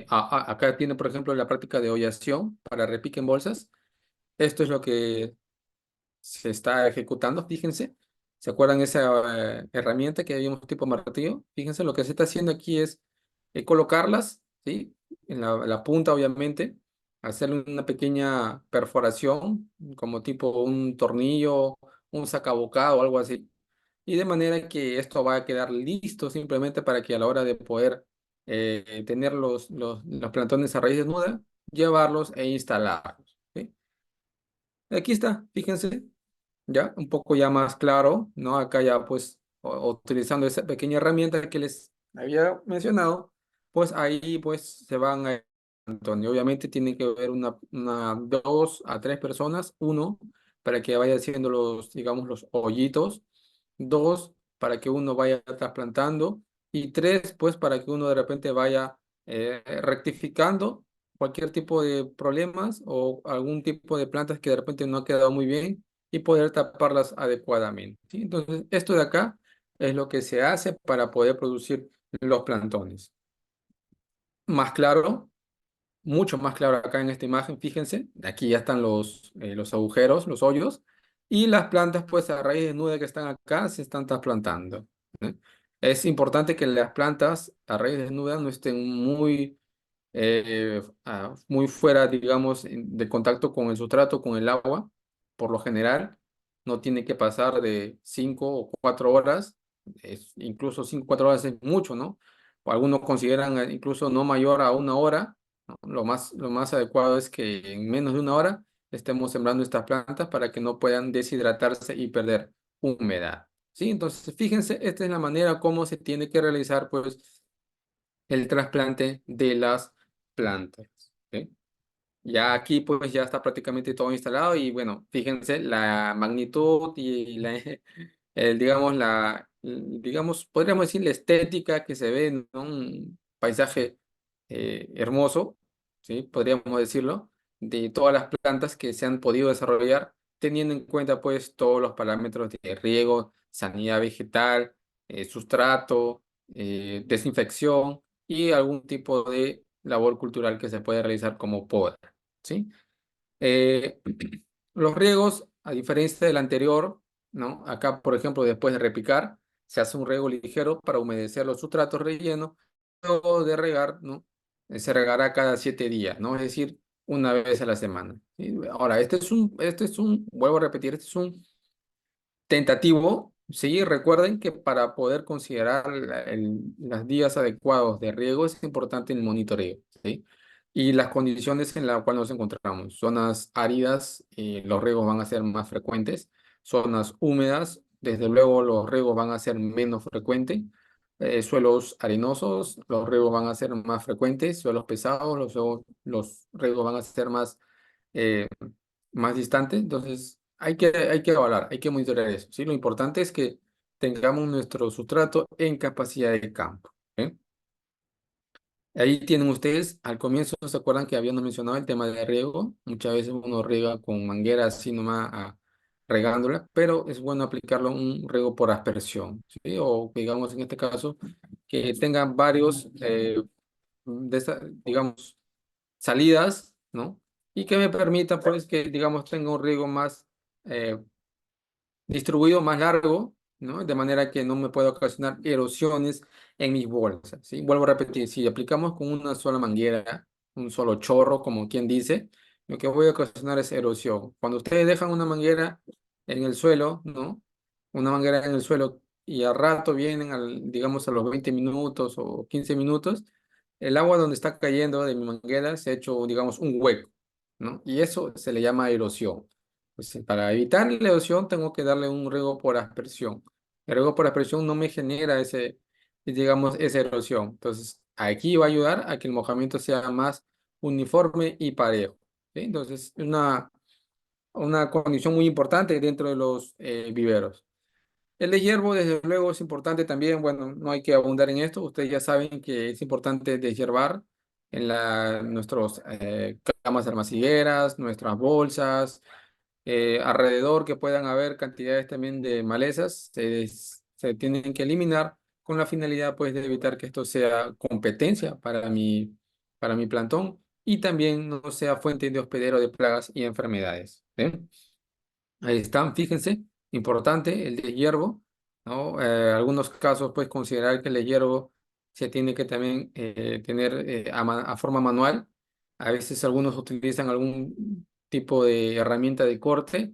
Acá tiene, por ejemplo, la práctica de hollación para repique en bolsas. Esto es lo que se está ejecutando, fíjense. ¿Se acuerdan esa herramienta que habíamos tipo martillo? Fíjense, lo que se está haciendo aquí es colocarlas, ¿sí? En la punta, obviamente, hacerle una pequeña perforación, como tipo un tornillo, un sacabocado o algo así. Y de manera que esto va a quedar listo simplemente para que a la hora de poder tener los plantones a raíz desnuda, llevarlos e instalarlos. ¿Sí? Aquí está, fíjense, ya un poco ya más claro, ¿no? Acá ya pues utilizando esa pequeña herramienta que les había mencionado, pues ahí pues se van a... Antonio, obviamente tiene que haber una 2 a 3 personas, uno para que vaya haciendo los, digamos, los hoyitos, dos para que uno vaya trasplantando y tres pues para que uno de repente vaya rectificando cualquier tipo de problemas o algún tipo de plantas que de repente no ha quedado muy bien y poder taparlas adecuadamente. ¿Sí? Entonces, esto de acá es lo que se hace para poder producir los plantones. Más claro, mucho más claro acá en esta imagen, fíjense, aquí ya están los agujeros, los hoyos, y las plantas, pues a raíz desnuda que están acá, se están trasplantando. ¿Eh? Es importante que las plantas a raíz desnuda no estén muy fuera, digamos, de contacto con el sustrato, con el agua, por lo general, no tiene que pasar de 5 o 4 horas, incluso 5 o 4 horas es mucho, ¿no? O algunos consideran incluso no mayor a 1 hora, ¿no? Lo más adecuado es que en menos de 1 hora estemos sembrando estas plantas para que no puedan deshidratarse y perder humedad. ¿Sí? Entonces, fíjense, esta es la manera como se tiene que realizar, pues, el trasplante de las plantas. ¿Ok? Ya aquí pues ya está prácticamente todo instalado y bueno, fíjense la magnitud y digamos, podríamos decir la estética que se ve, ¿no? Un paisaje hermoso, ¿sí? Podríamos decirlo, de todas las plantas que se han podido desarrollar, teniendo en cuenta pues todos los parámetros de riego, sanidad vegetal, sustrato, desinfección y algún tipo de labor cultural que se puede realizar como poda, ¿sí? Eh, los riegos, a diferencia del anterior, ¿no? Acá, por ejemplo, después de repicar, se hace un riego ligero para humedecer los sustratos rellenos. Luego de regar, ¿no? Se regará cada 7 días, ¿no? Es decir, una vez a la semana. ¿Sí? Ahora, vuelvo a repetir, este es un tentativo, sí, recuerden que para poder considerar los días adecuados de riego es importante el monitoreo, ¿sí? Y las condiciones en las cuales nos encontramos. Zonas áridas, los riegos van a ser más frecuentes. Zonas húmedas, desde luego los riegos van a ser menos frecuentes. Suelos arenosos, los riegos van a ser más frecuentes. Suelos pesados, los riegos van a ser eh, más distante. Entonces, hay que evaluar, hay que monitorear eso, ¿sí? Lo importante es que tengamos nuestro sustrato en capacidad de campo. ¿Eh? Ahí tienen ustedes, al comienzo, ¿se acuerdan que habíamos mencionado el tema de riego? Muchas veces uno riega con manguera así nomás regándola, pero es bueno aplicarlo un riego por aspersión, ¿sí? O digamos en este caso, que tengan varios, digamos, salidas, ¿no? Y que me permita, pues, que, digamos, tenga un riego más eh, distribuido, más largo, ¿no? De manera que no me pueda ocasionar erosiones en mis bolsas, ¿sí? Vuelvo a repetir, si aplicamos con una sola manguera, un solo chorro, como quien dice, lo que voy a ocasionar es erosión. Cuando ustedes dejan una manguera en el suelo, ¿no? Una manguera en el suelo y al rato vienen, digamos, a los 20 minutos o 15 minutos, el agua donde está cayendo de mi manguera se ha hecho, digamos, un hueco, ¿no? Y eso se le llama erosión. Pues, para evitar la erosión tengo que darle un riego por aspersión. El riego por aspersión no me genera digamos, esa erosión. Entonces, aquí va a ayudar a que el mojamiento sea más uniforme y parejo. ¿Sí? Entonces, una condición muy importante dentro de los viveros. El de hierbo, desde luego, es importante también. Bueno, no hay que abundar en esto. Ustedes ya saben que es importante deshiervar en nuestras camas almacigueras, nuestras bolsas, alrededor que puedan haber cantidades también de malezas, se tienen que eliminar con la finalidad pues de evitar que esto sea competencia para mi plantón y también no sea fuente de hospedero de plagas y enfermedades. ¿Ven? Ahí están, fíjense, importante el de hierbo, ¿no? Algunos casos, pues, considerar que el de hierbo se tiene que también tener a forma manual. A veces algunos utilizan algún tipo de herramienta de corte.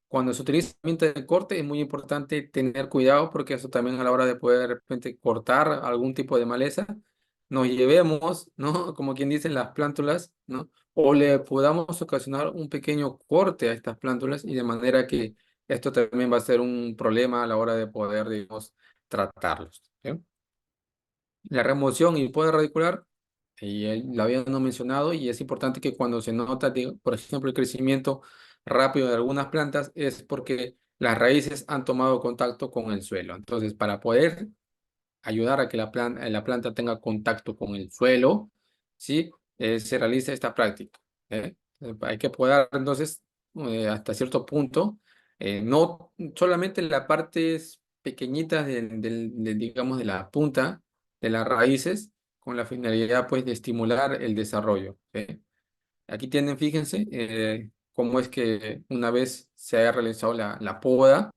Cuando se utiliza herramienta de corte es muy importante tener cuidado porque eso también a la hora de poder de repente cortar algún tipo de maleza nos llevemos, ¿no? Como quien dice, las plántulas, ¿no? O le podamos ocasionar un pequeño corte a estas plántulas y de manera que esto también va a ser un problema a la hora de poder, digamos, tratarlos. ¿Sí? La remoción y poda radicular, y la habíamos mencionado, y es importante que cuando se nota, por ejemplo, el crecimiento rápido de algunas plantas, es porque las raíces han tomado contacto con el suelo. Entonces, para poder ayudar a que la planta tenga contacto con el suelo, ¿sí? Se realiza esta práctica. ¿Eh? Hay que podar, entonces, hasta cierto punto, no solamente las partes pequeñitas digamos, de la punta de las raíces, con la finalidad, pues, de estimular el desarrollo. ¿Eh? Aquí tienen, fíjense, cómo es que una vez se haya realizado la poda,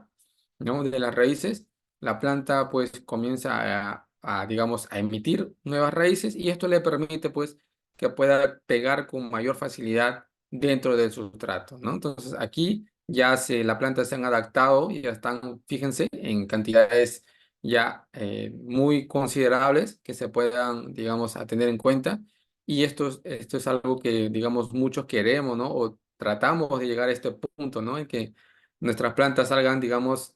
¿no? De las raíces, la planta pues comienza digamos, a emitir nuevas raíces y esto le permite pues que pueda pegar con mayor facilidad dentro del sustrato, ¿no? Entonces aquí ya la planta se han adaptado y ya están, fíjense, en cantidades ya muy considerables que se puedan, digamos, a tener en cuenta. Y esto es algo que, digamos, muchos queremos, ¿no? O tratamos de llegar a este punto, ¿no? En que nuestras plantas salgan, digamos,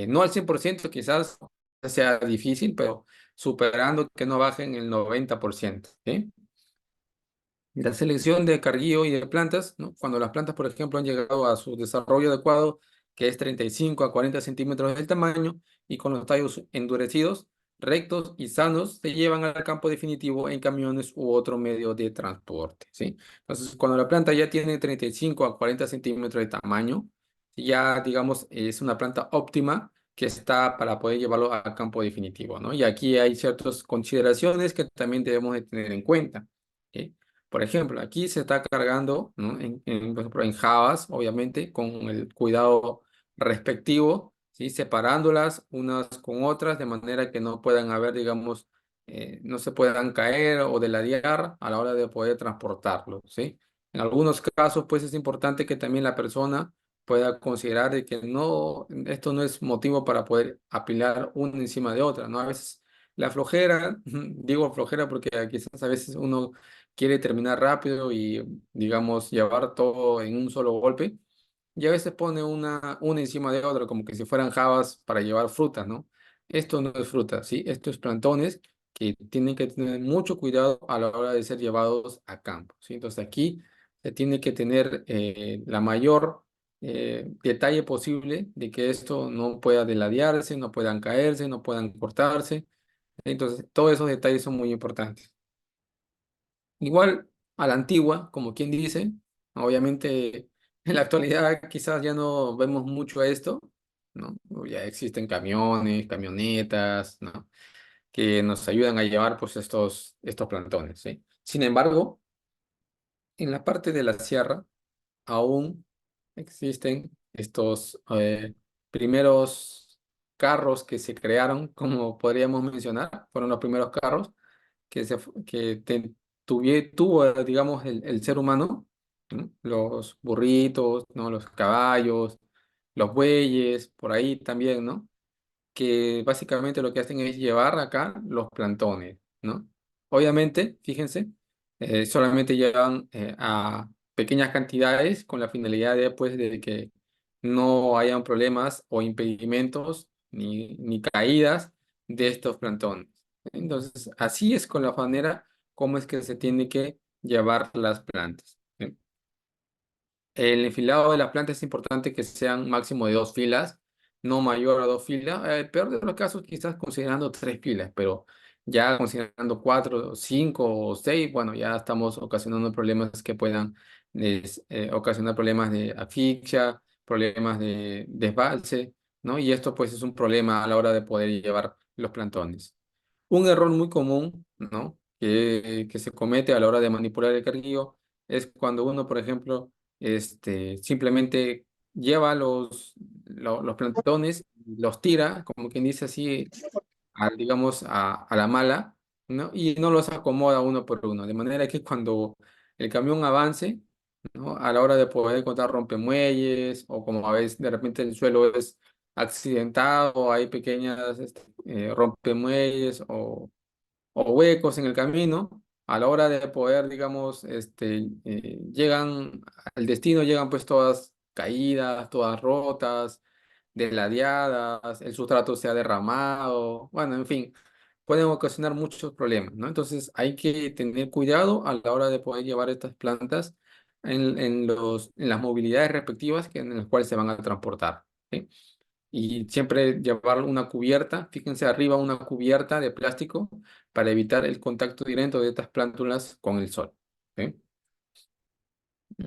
no al 100%, quizás sea difícil, pero superando que no bajen el 90%, ¿sí? La selección de carguillo y de plantas, ¿no? Cuando las plantas, por ejemplo, han llegado a su desarrollo adecuado, que es 35 a 40 centímetros del tamaño, y con los tallos endurecidos, rectos y sanos, se llevan al campo definitivo en camiones u otro medio de transporte, ¿sí? Entonces, cuando la planta ya tiene 35 a 40 centímetros de tamaño, ya, digamos, es una planta óptima que está para poder llevarlo al campo definitivo, ¿no? Y aquí hay ciertas consideraciones que también debemos de tener en cuenta, ¿sí? Por ejemplo, aquí se está cargando, ¿no? Por ejemplo, en jabas, obviamente, con el cuidado respectivo, ¿sí? Separándolas unas con otras de manera que no puedan haber, digamos, no se puedan caer o deladear a la hora de poder transportarlo, ¿sí? En algunos casos, pues es importante que también la persona pueda considerar de que no, esto no es motivo para poder apilar una encima de otra, ¿no? A veces la flojera, digo flojera porque quizás a veces uno quiere terminar rápido y, digamos, llevar todo en un solo golpe. Y a veces pone una encima de otra, como que si fueran jabas para llevar frutas, ¿no? Esto no es fruta, ¿sí? Esto es plantones que tienen que tener mucho cuidado a la hora de ser llevados a campo, ¿sí? Entonces aquí se tiene que tener la mayor detalle posible de que esto no pueda deladearse, no puedan caerse, no puedan cortarse. Entonces, todos esos detalles son muy importantes. Igual a la antigua, como quien dice, obviamente en la actualidad quizás ya no vemos mucho esto, ¿no? Ya existen camiones, camionetas, ¿no? Que nos ayudan a llevar pues estos plantones, ¿sí? Sin embargo, en la parte de la sierra aún existen estos primeros carros que se crearon, como podríamos mencionar, fueron los primeros carros tuvo, digamos, el ser humano, ¿no? Los burritos, ¿no? Los caballos, los bueyes, por ahí también, ¿no? Que básicamente lo que hacen es llevar acá los plantones, ¿no? Obviamente, fíjense, solamente llevan a pequeñas cantidades con la finalidad de, pues, de que no hayan problemas o impedimentos ni caídas de estos plantones. Entonces, así es con la manera como es que se tiene que llevar las plantas. ¿Sí? El enfilado de las plantas es importante que sean máximo de dos filas, no mayor a dos filas. El peor de los casos, quizás considerando tres filas, pero ya considerando cuatro, cinco o seis, bueno, ya estamos ocasionando problemas que puedan ocasionar problemas de asfixia, problemas de desbalce, ¿no? Y esto pues es un problema a la hora de poder llevar los plantones. Un error muy común, ¿no? Que se comete a la hora de manipular el carguillo es cuando uno, por ejemplo, simplemente lleva los plantones, los tira, como quien dice así, digamos, a la mala, ¿no? Y no los acomoda uno por uno. De manera que cuando el camión avance, ¿no? A la hora de poder encontrar rompemuelles, o como a veces de repente el suelo es accidentado, hay pequeñas rompemuelles o huecos en el camino, a la hora de poder, digamos, llegan al destino, llegan pues todas caídas, todas rotas, desladeadas, el sustrato se ha derramado, bueno, en fin, pueden ocasionar muchos problemas, ¿no? Entonces hay que tener cuidado a la hora de poder llevar estas plantas en las movilidades respectivas en las cuales se van a transportar. ¿Sí? Y siempre llevar una cubierta, fíjense arriba una cubierta de plástico para evitar el contacto directo de estas plántulas con el sol. ¿Sí?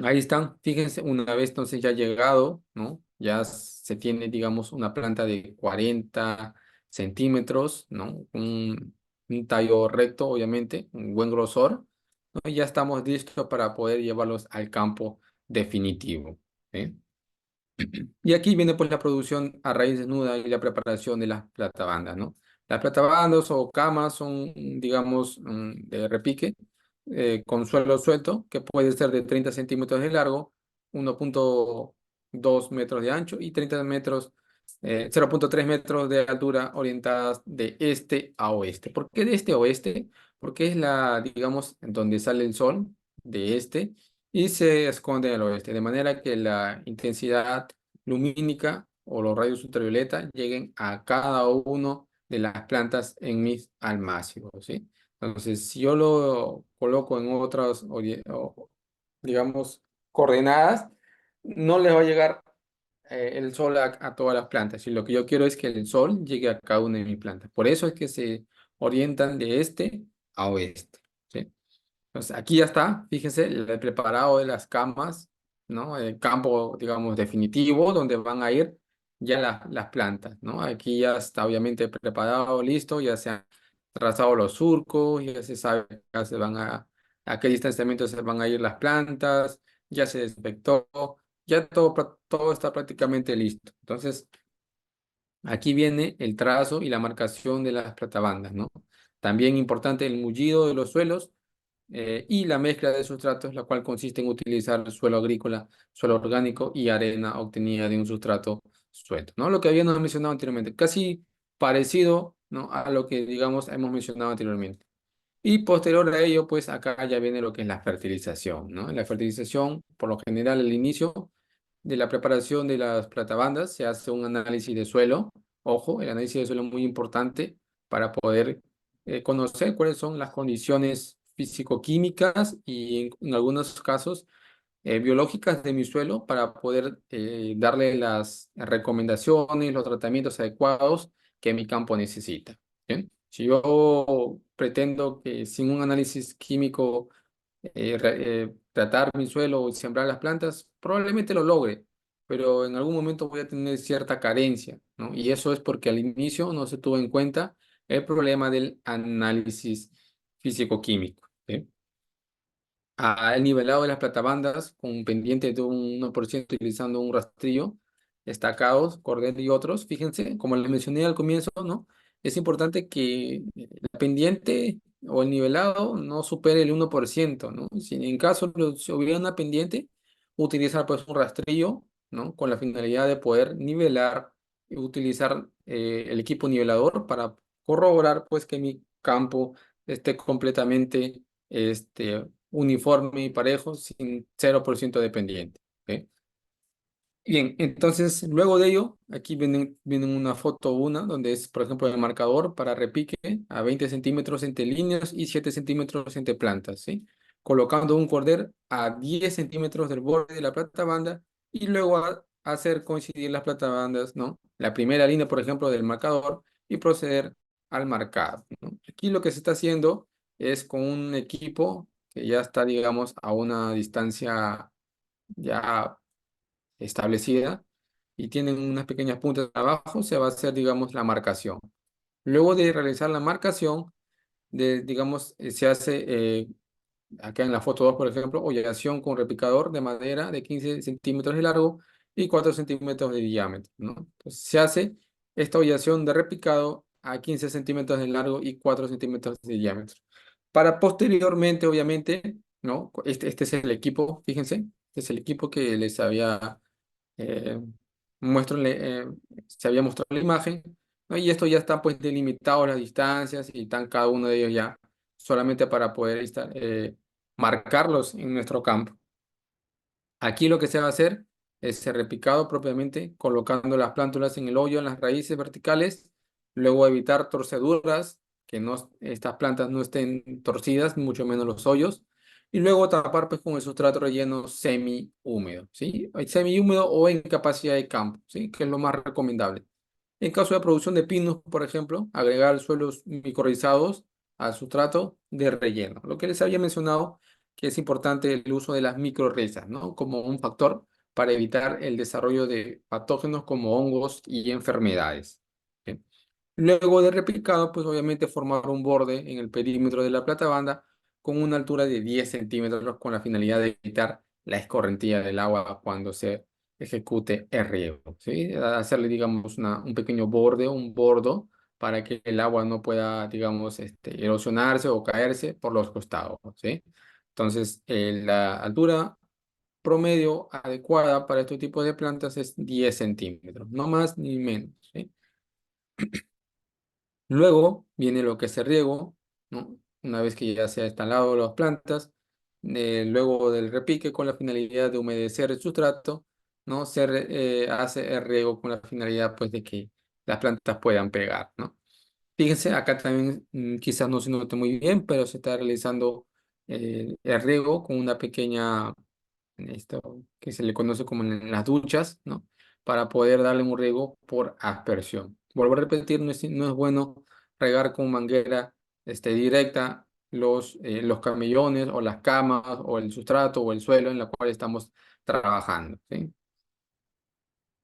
Ahí están, fíjense, una vez entonces ya llegado, ¿no? Ya se tiene, digamos, una planta de 40 centímetros, ¿no? Un tallo recto, obviamente, un buen grosor, ¿no? Y ya estamos listos para poder llevarlos al campo definitivo. ¿Sí? Y aquí viene pues la producción a raíz desnuda y la preparación de las platabandas, ¿no? Las platabandas o camas son, digamos, de repique con suelo suelto, que puede ser de 30 centímetros de largo, 1,2 metros de ancho y 30 metros, 0,3 metros de altura orientadas de este a oeste. ¿Por qué de este a oeste? Porque es la, digamos, en donde sale el sol de este y se esconde al oeste, de manera que la intensidad lumínica o los rayos ultravioleta lleguen a cada uno de las plantas en mis almácigos, ¿sí? Entonces, si yo lo coloco en otras, digamos, coordenadas, no les va a llegar el sol a todas las plantas. Y lo que yo quiero es que el sol llegue a cada una de mis plantas. Por eso es que se orientan de este a oeste, ¿sí? Entonces, aquí ya está, fíjense, el preparado de las camas, ¿no? El campo, digamos, definitivo, donde van a ir ya las plantas, ¿no? Aquí ya está obviamente preparado, listo, ya se han trazado los surcos, ya se sabe ya a qué distanciamiento se van a ir las plantas, ya se desinfectó, ya todo, todo está prácticamente listo. Entonces, aquí viene el trazo y la marcación de las platabandas, ¿no? También importante el mullido de los suelos y la mezcla de sustratos, la cual consiste en utilizar suelo agrícola, suelo orgánico y arena obtenida de un sustrato suelto, ¿no? Lo que habíamos mencionado anteriormente, casi parecido, ¿no? A lo que, digamos, hemos mencionado anteriormente. Y posterior a ello, pues acá ya viene lo que es la fertilización, ¿no? La fertilización, por lo general, al inicio de la preparación de las platabandas se hace un análisis de suelo. Ojo, el análisis de suelo es muy importante para poder conocer cuáles son las condiciones físico-químicas y en algunos casos biológicas de mi suelo para poder darle las recomendaciones, los tratamientos adecuados que mi campo necesita. ¿Bien? Si yo pretendo que sin un análisis químico tratar mi suelo o sembrar las plantas, probablemente lo logre, pero en algún momento voy a tener cierta carencia, ¿no? Y eso es porque al inicio no se tuvo en cuenta el problema del análisis físico-químico. ¿Sí? Al nivelado de las platabandas con pendiente de un 1% utilizando un rastrillo, estacados, cordel y otros. Fíjense, como les mencioné al comienzo, ¿no? Es importante que la pendiente o el nivelado no supere el 1%, ¿no? Si en caso si hubiera una pendiente, utilizar pues un rastrillo, ¿no? Con la finalidad de poder nivelar y utilizar el equipo nivelador para corroborar pues que mi campo esté completamente uniforme y parejo, sin 0% dependiente. ¿Ok? Bien, entonces luego de ello, aquí vienen una foto una, donde es, por ejemplo, el marcador para repique a 20 centímetros entre líneas y 7 centímetros entre plantas, ¿sí? Colocando un cordel a 10 centímetros del borde de la platabanda y luego hacer coincidir las platabandas, ¿no? La primera línea, por ejemplo, del marcador y proceder al marcado, ¿no? Aquí lo que se está haciendo es con un equipo que ya está, digamos, a una distancia ya establecida y tienen unas pequeñas puntas abajo, se va a hacer, digamos, la marcación. Luego de realizar la marcación, digamos, se hace, acá en la foto 2 por ejemplo, hollación con repicador de madera de 15 centímetros de largo y 4 centímetros de diámetro, ¿no? Entonces, se hace esta hollación de repicado a 15 centímetros de largo y 4 centímetros de diámetro. Para posteriormente, obviamente, ¿no? Este es el equipo, fíjense, este es el equipo que les había eh, se había mostrado la imagen, ¿no? Y esto ya está pues delimitado las distancias y están cada uno de ellos ya solamente para poder marcarlos en nuestro campo. Aquí lo que se va a hacer es el repicado propiamente, colocando las plántulas en el hoyo, en las raíces verticales, luego evitar torceduras, que no, estas plantas no estén torcidas, ni mucho menos los hoyos, y luego tapar pues, con el sustrato relleno semi-húmedo, ¿sí? Semi-húmedo o en capacidad de campo, ¿sí? Que es lo más recomendable. En caso de producción de pinos, por ejemplo, agregar suelos micorrizados al sustrato de relleno. Lo que les había mencionado que es importante el uso de las microrrizas, ¿no? Como un factor para evitar el desarrollo de patógenos como hongos y enfermedades. ¿Ok? Luego de replicado, pues obviamente formar un borde en el perímetro de la platabanda con una altura de 10 centímetros con la finalidad de evitar la escorrentía del agua cuando se ejecute el riego, ¿sí? Hacerle, digamos, un pequeño borde, un bordo, para que el agua no pueda, digamos, erosionarse o caerse por los costados, ¿sí? Entonces, la altura promedio adecuada para este tipo de plantas es 10 centímetros, no más ni menos, ¿sí? Luego viene lo que es el riego, ¿no? Una vez que ya se ha instalado las plantas, luego del repique con la finalidad de humedecer el sustrato, ¿no? Hace el riego con la finalidad pues de que las plantas puedan pegar, ¿no? Fíjense, acá también quizás no se note muy bien, pero se está realizando el riego con una pequeña esto que se le conoce como en las duchas, ¿no? Para poder darle un riego por aspersión. Vuelvo a repetir, no es bueno regar con manguera directa los camellones o las camas o el sustrato o el suelo en la cual estamos trabajando, ¿sí?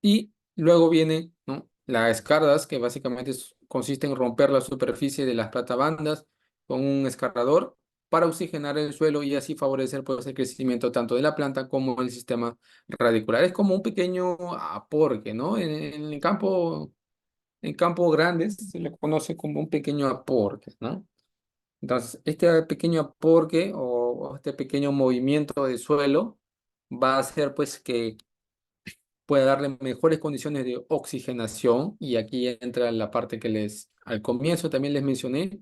Y luego viene, ¿no? Las escardas, que básicamente consiste en romper la superficie de las platabandas con un escardador para oxigenar el suelo y así favorecer pues, el crecimiento tanto de la planta como el sistema radicular. Es como un pequeño aporque, ¿no? En campo grandes se le conoce como un pequeño aporque, ¿no? Entonces, este pequeño aporque o este pequeño movimiento de suelo va a hacer pues que puede darle mejores condiciones de oxigenación y aquí entra la parte que al comienzo también les mencioné,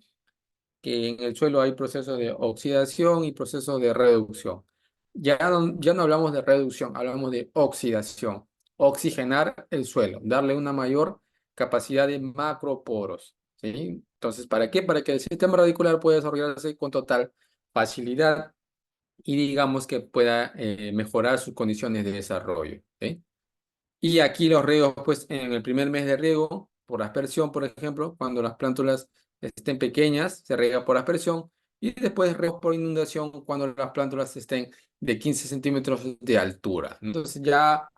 que en el suelo hay procesos de oxidación y procesos de reducción. Ya no hablamos de reducción, hablamos de oxidación. Oxigenar el suelo, darle una mayor capacidad de macroporos, ¿sí? Entonces, ¿para qué? Para que el sistema radicular pueda desarrollarse con total facilidad y digamos que pueda mejorar sus condiciones de desarrollo, ¿sí? Y aquí los riegos, pues en el primer mes de riego, por aspersión, por ejemplo, cuando las plántulas estén pequeñas, se riega por aspersión. Y después riego por inundación cuando las plántulas estén de 15 centímetros de altura. Entonces ya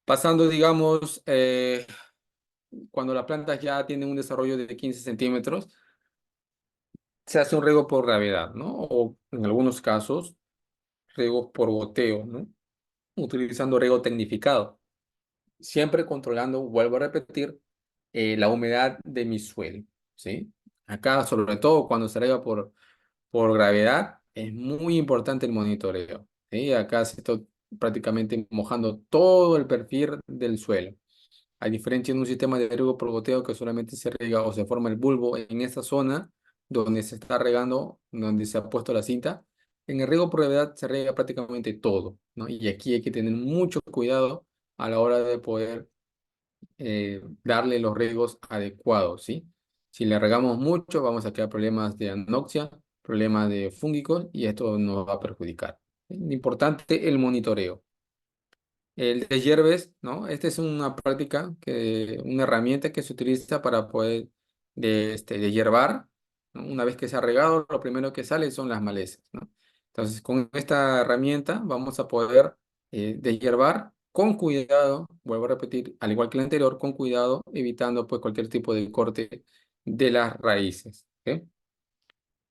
pasando, digamos, cuando las plantas ya tienen un desarrollo de 15 centímetros, se hace un riego por gravedad, ¿no? O en algunos casos, riego por goteo, ¿no? Utilizando riego tecnificado. Siempre controlando, vuelvo a repetir, la humedad de mi suelo, ¿sí? Acá, sobre todo cuando se rega por gravedad, es muy importante el monitoreo, ¿sí? Acá se está prácticamente mojando todo el perfil del suelo. A diferencia de un sistema de riego por goteo que solamente se riega o se forma el bulbo en esa zona donde se está regando, donde se ha puesto la cinta, en el riego por gravedad se riega prácticamente todo, ¿no? Y aquí hay que tener mucho cuidado a la hora de poder darle los riegos adecuados, ¿sí? Si le regamos mucho, vamos a crear problemas de anoxia, problemas de fúngicos y esto nos va a perjudicar. Importante el monitoreo. El deshierves, ¿no? Esta es una práctica, una herramienta que se utiliza para poder deshiervar, ¿no? Una vez que se ha regado, lo primero que sale son las malezas, ¿no? Entonces, con esta herramienta vamos a poder deshiervar con cuidado, vuelvo a repetir, al igual que la anterior, con cuidado, evitando pues cualquier tipo de corte de las raíces, ¿ok?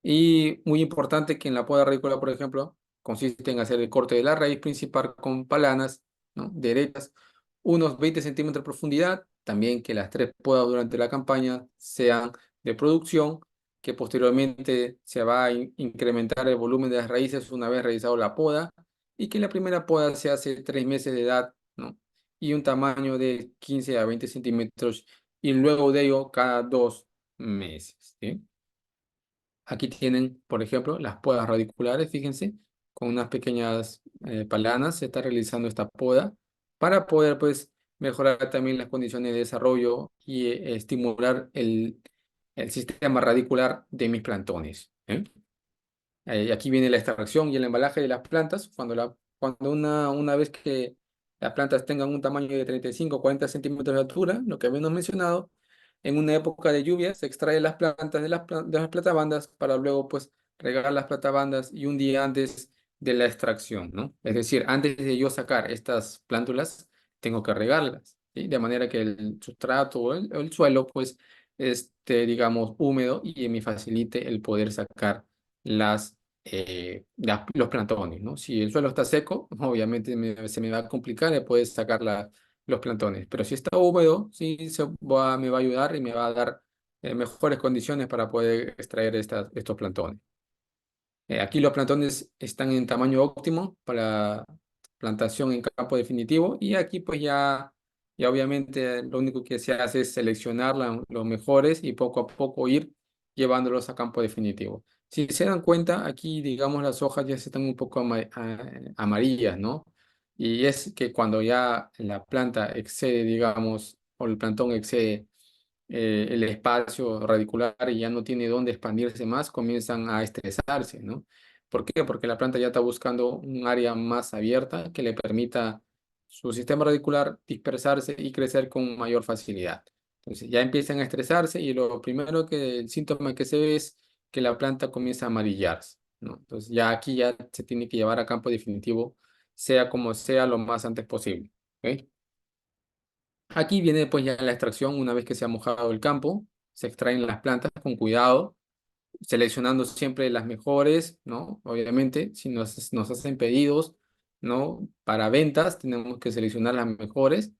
Y muy importante que en la poda agrícola, por ejemplo, consiste en hacer el corte de la raíz principal con palanas, ¿no? Derechas, unos 20 centímetros de profundidad. También que las tres podas durante la campaña sean de producción, que posteriormente se va a incrementar el volumen de las raíces una vez realizado la poda, y que la primera poda se hace 3 meses de edad, ¿no? Y un tamaño de 15 a 20 centímetros, y luego de ello cada 2 meses, ¿sí? Aquí tienen, por ejemplo, las podas radiculares, fíjense, con unas pequeñas palanas se está realizando esta poda para poder, pues, mejorar también las condiciones de desarrollo y estimular el sistema radicular de mis plantones. ¿Eh? Aquí viene la extracción y el embalaje de las plantas. Cuando una vez que las plantas tengan un tamaño de 35 o 40 centímetros de altura, lo que habíamos mencionado, en una época de lluvia se extrae las plantas de las platabandas para luego pues regar las platabandas y un día antes de la extracción, ¿no? Es decir, antes de yo sacar estas plántulas, tengo que regarlas, ¿sí? De manera que el sustrato o el suelo pues esté, digamos, húmedo y me facilite el poder sacar los plantones, ¿no? Si el suelo está seco, obviamente se me va a complicar el poder sacar los plantones, pero si está húmedo, sí me va a ayudar y me va a dar mejores condiciones para poder extraer estos plantones. Aquí los plantones están en tamaño óptimo para plantación en campo definitivo y aquí pues ya obviamente lo único que se hace es seleccionar los mejores y poco a poco ir llevándolos a campo definitivo. Si se dan cuenta, aquí digamos las hojas ya se están un poco amarillas, ¿no? Y es que cuando ya la planta excede, digamos, o el plantón excede el espacio radicular y ya no tiene dónde expandirse más, comienzan a estresarse, ¿no? ¿Por qué? Porque la planta ya está buscando un área más abierta que le permita su sistema radicular dispersarse y crecer con mayor facilidad. Entonces ya empiezan a estresarse y el síntoma que se ve es que la planta comienza a amarillarse, ¿no? Entonces ya aquí ya se tiene que llevar a campo definitivo, sea como sea, lo más antes posible. ¿Ok? Aquí viene pues ya la extracción una vez que se ha mojado el campo, se extraen las plantas con cuidado, seleccionando siempre las mejores, ¿no? Obviamente, si nos hacen pedidos, ¿no? Para ventas, tenemos que seleccionar las mejores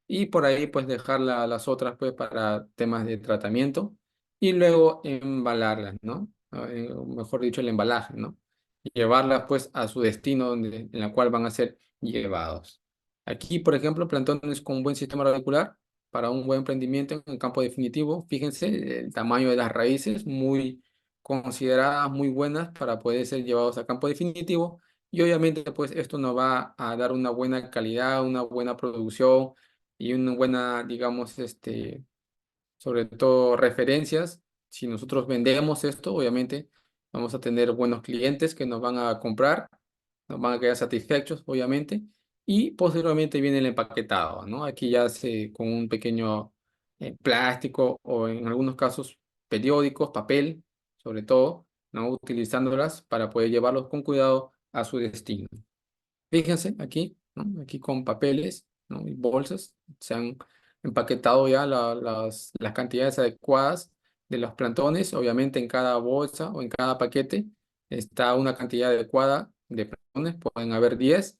y por ahí pues dejar las otras pues para temas de tratamiento y luego embalarlas, ¿no? Mejor dicho, el embalaje, ¿no? Y llevarlas pues a su destino en la cual van a ser llevados. Aquí, por ejemplo, plantones con un buen sistema radicular para un buen emprendimiento en campo definitivo. Fíjense el tamaño de las raíces, muy consideradas muy buenas para poder ser llevados a campo definitivo y obviamente pues esto nos va a dar una buena calidad, una buena producción y una buena, digamos, sobre todo referencias. Si nosotros vendemos esto, obviamente vamos a tener buenos clientes que nos van a comprar, nos van a quedar satisfechos, obviamente, y posteriormente viene el empaquetado, ¿no? Aquí ya se con un pequeño plástico o en algunos casos periódicos, papel, sobre todo, ¿no? Utilizándolas para poder llevarlos con cuidado a su destino. Fíjense aquí, ¿no? Aquí con papeles, ¿no? Y bolsas se han empaquetado ya las cantidades adecuadas de los plantones. Obviamente en cada bolsa o en cada paquete está una cantidad adecuada de plantones. Pueden haber 10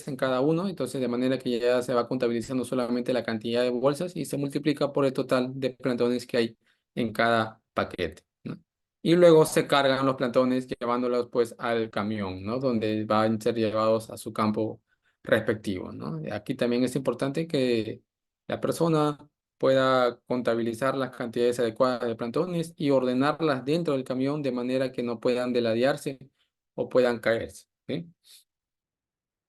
en cada uno. Entonces de manera que ya se va contabilizando solamente la cantidad de bolsas y se multiplica por el total de plantones que hay en cada paquete, ¿no? Y luego se cargan los plantones llevándolos pues al camión, ¿no? Donde van a ser llevados a su campo respectivo, ¿no? Aquí también es importante que la persona pueda contabilizar las cantidades adecuadas de plantones y ordenarlas dentro del camión de manera que no puedan deladearse o puedan caerse, ¿sí?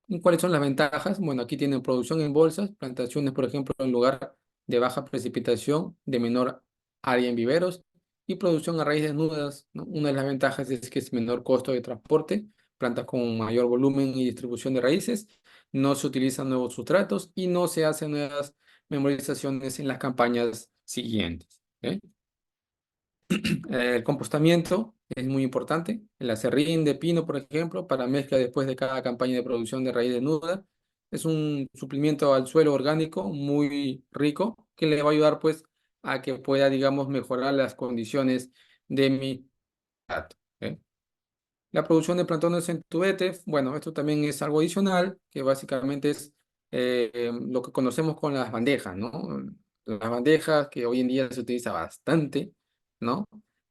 ¿Y cuáles son las ventajas? Bueno, aquí tienen producción en bolsas, plantaciones, por ejemplo, en lugar de baja precipitación, de menor área en viveros y producción a raíz desnudas, ¿no? Una de las ventajas es que es menor costo de transporte, plantas con mayor volumen y distribución de raíces, no se utilizan nuevos sustratos y no se hacen nuevas memorizaciones en las campañas siguientes. ¿Ok? El compostamiento es muy importante. El acerrín de pino, por ejemplo, para mezcla después de cada campaña de producción de raíz desnuda. Es un suplimiento al suelo orgánico muy rico que le va a ayudar pues a que pueda, digamos, mejorar las condiciones de mi habitat, ¿ok? La producción de plantones en tubete, bueno, esto también es algo adicional, que básicamente es lo que conocemos con las bandejas, ¿no? Las bandejas que hoy en día se utiliza bastante, ¿no?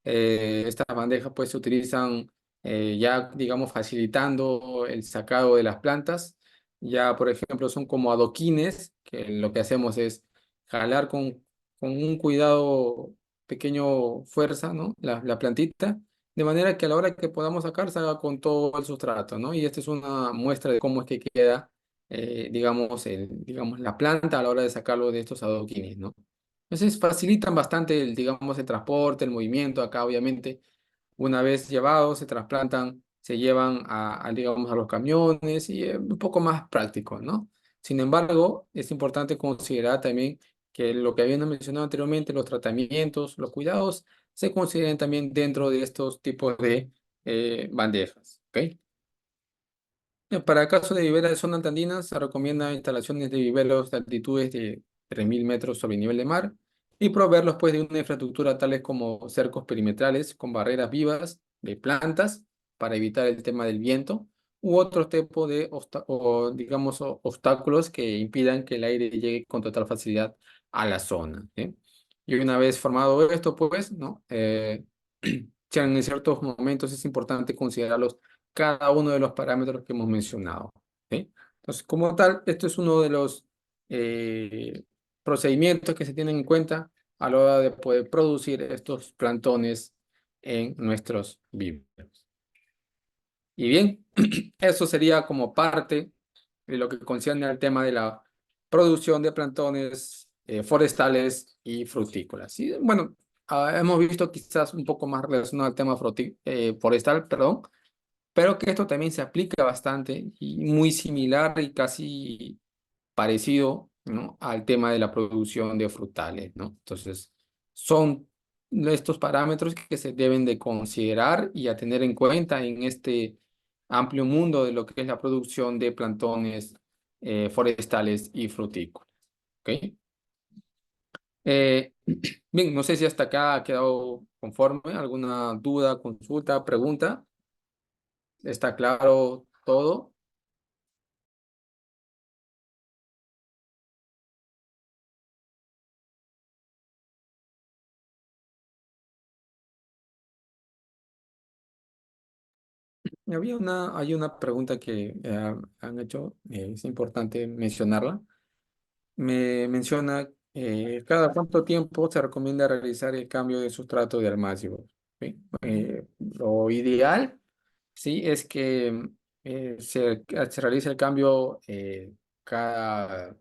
Estas bandejas pues se utilizan ya, digamos, facilitando el sacado de las plantas. Ya, por ejemplo, son como adoquines, que lo que hacemos es jalar con un cuidado, pequeño fuerza, ¿no? La plantita de manera que a la hora que podamos sacar, salga con todo el sustrato, ¿no? Y esta es una muestra de cómo es que queda, digamos, la planta a la hora de sacarlo de estos adoquines, ¿no? Entonces facilitan bastante digamos, el transporte, el movimiento. Acá obviamente una vez llevados, se trasplantan, se llevan digamos, a los camiones y es un poco más práctico, ¿no? Sin embargo, es importante considerar también que lo que habíamos mencionado anteriormente, los tratamientos, los cuidados, se consideren también dentro de estos tipos de bandejas, ¿ok? Para el caso de viveras de zonas andinas, se recomienda instalaciones de viveros de altitudes de 3.000 metros sobre el nivel de mar y proveerlos pues de una infraestructura tales como cercos perimetrales con barreras vivas de plantas para evitar el tema del viento u otro tipo de digamos, obstáculos que impidan que el aire llegue con total facilidad a la zona, ¿sí? Y una vez formado esto, pues, ¿no? Si en ciertos momentos es importante considerarlos cada uno de los parámetros que hemos mencionado, ¿sí? Entonces, como tal, esto es uno de los eh, procedimientos que se tienen en cuenta a la hora de poder producir estos plantones en nuestros viveros. Y bien, eso sería como parte de lo que concierne al tema de la producción de plantones forestales y frutícolas. Y bueno, hemos visto quizás un poco más relacionado al tema forestal, perdón, pero que esto también se aplica bastante y muy similar y casi parecido, ¿no? Al tema de la producción de frutales, ¿no? Entonces, son estos parámetros que se deben de considerar y a tener en cuenta en este amplio mundo de lo que es la producción de plantones forestales y frutícolas, ¿ok? Eh, bien, no sé si hasta acá ha quedado conforme, alguna duda, consulta, pregunta. ¿Está claro todo? Hay una pregunta que han hecho, es importante mencionarla. Me menciona, ¿cada cuánto tiempo se recomienda realizar el cambio de sustrato de armazio? ¿Sí? Lo ideal, sí, es que se realice el cambio cada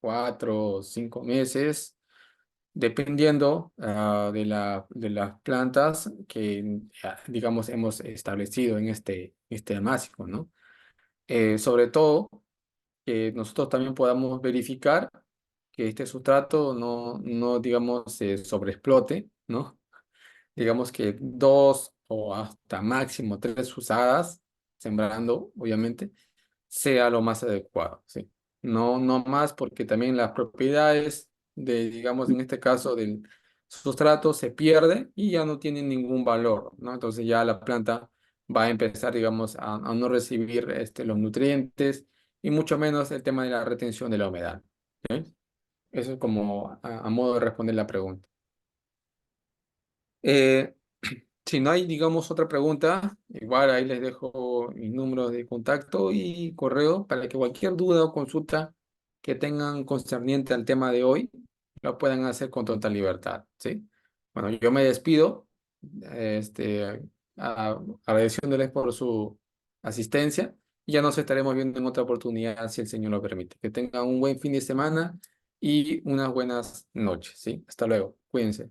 4 o 5 meses, dependiendo de las plantas que, digamos, hemos establecido en este armazón, ¿no? Sobre todo, que nosotros también podamos verificar que este sustrato no digamos, se sobreexplote, ¿no? Digamos que 2 o hasta máximo 3 usadas, sembrando, obviamente, sea lo más adecuado, ¿sí? No más porque también las propiedades digamos, en este caso del sustrato se pierde y ya no tienen ningún valor, ¿no? Entonces ya la planta va a empezar, digamos, a no recibir los nutrientes y mucho menos el tema de la retención de la humedad, ¿ok? Eso es como a modo de responder la pregunta. Eh, si no hay, digamos, otra pregunta, igual ahí les dejo mis números de contacto y correo para que cualquier duda o consulta que tengan concerniente al tema de hoy lo puedan hacer con total libertad, ¿sí? Bueno, yo me despido, este, agradeciéndoles por su asistencia y ya nos estaremos viendo en otra oportunidad si el Señor lo permite. Que tengan un buen fin de semana y unas buenas noches, ¿sí? Hasta luego, cuídense.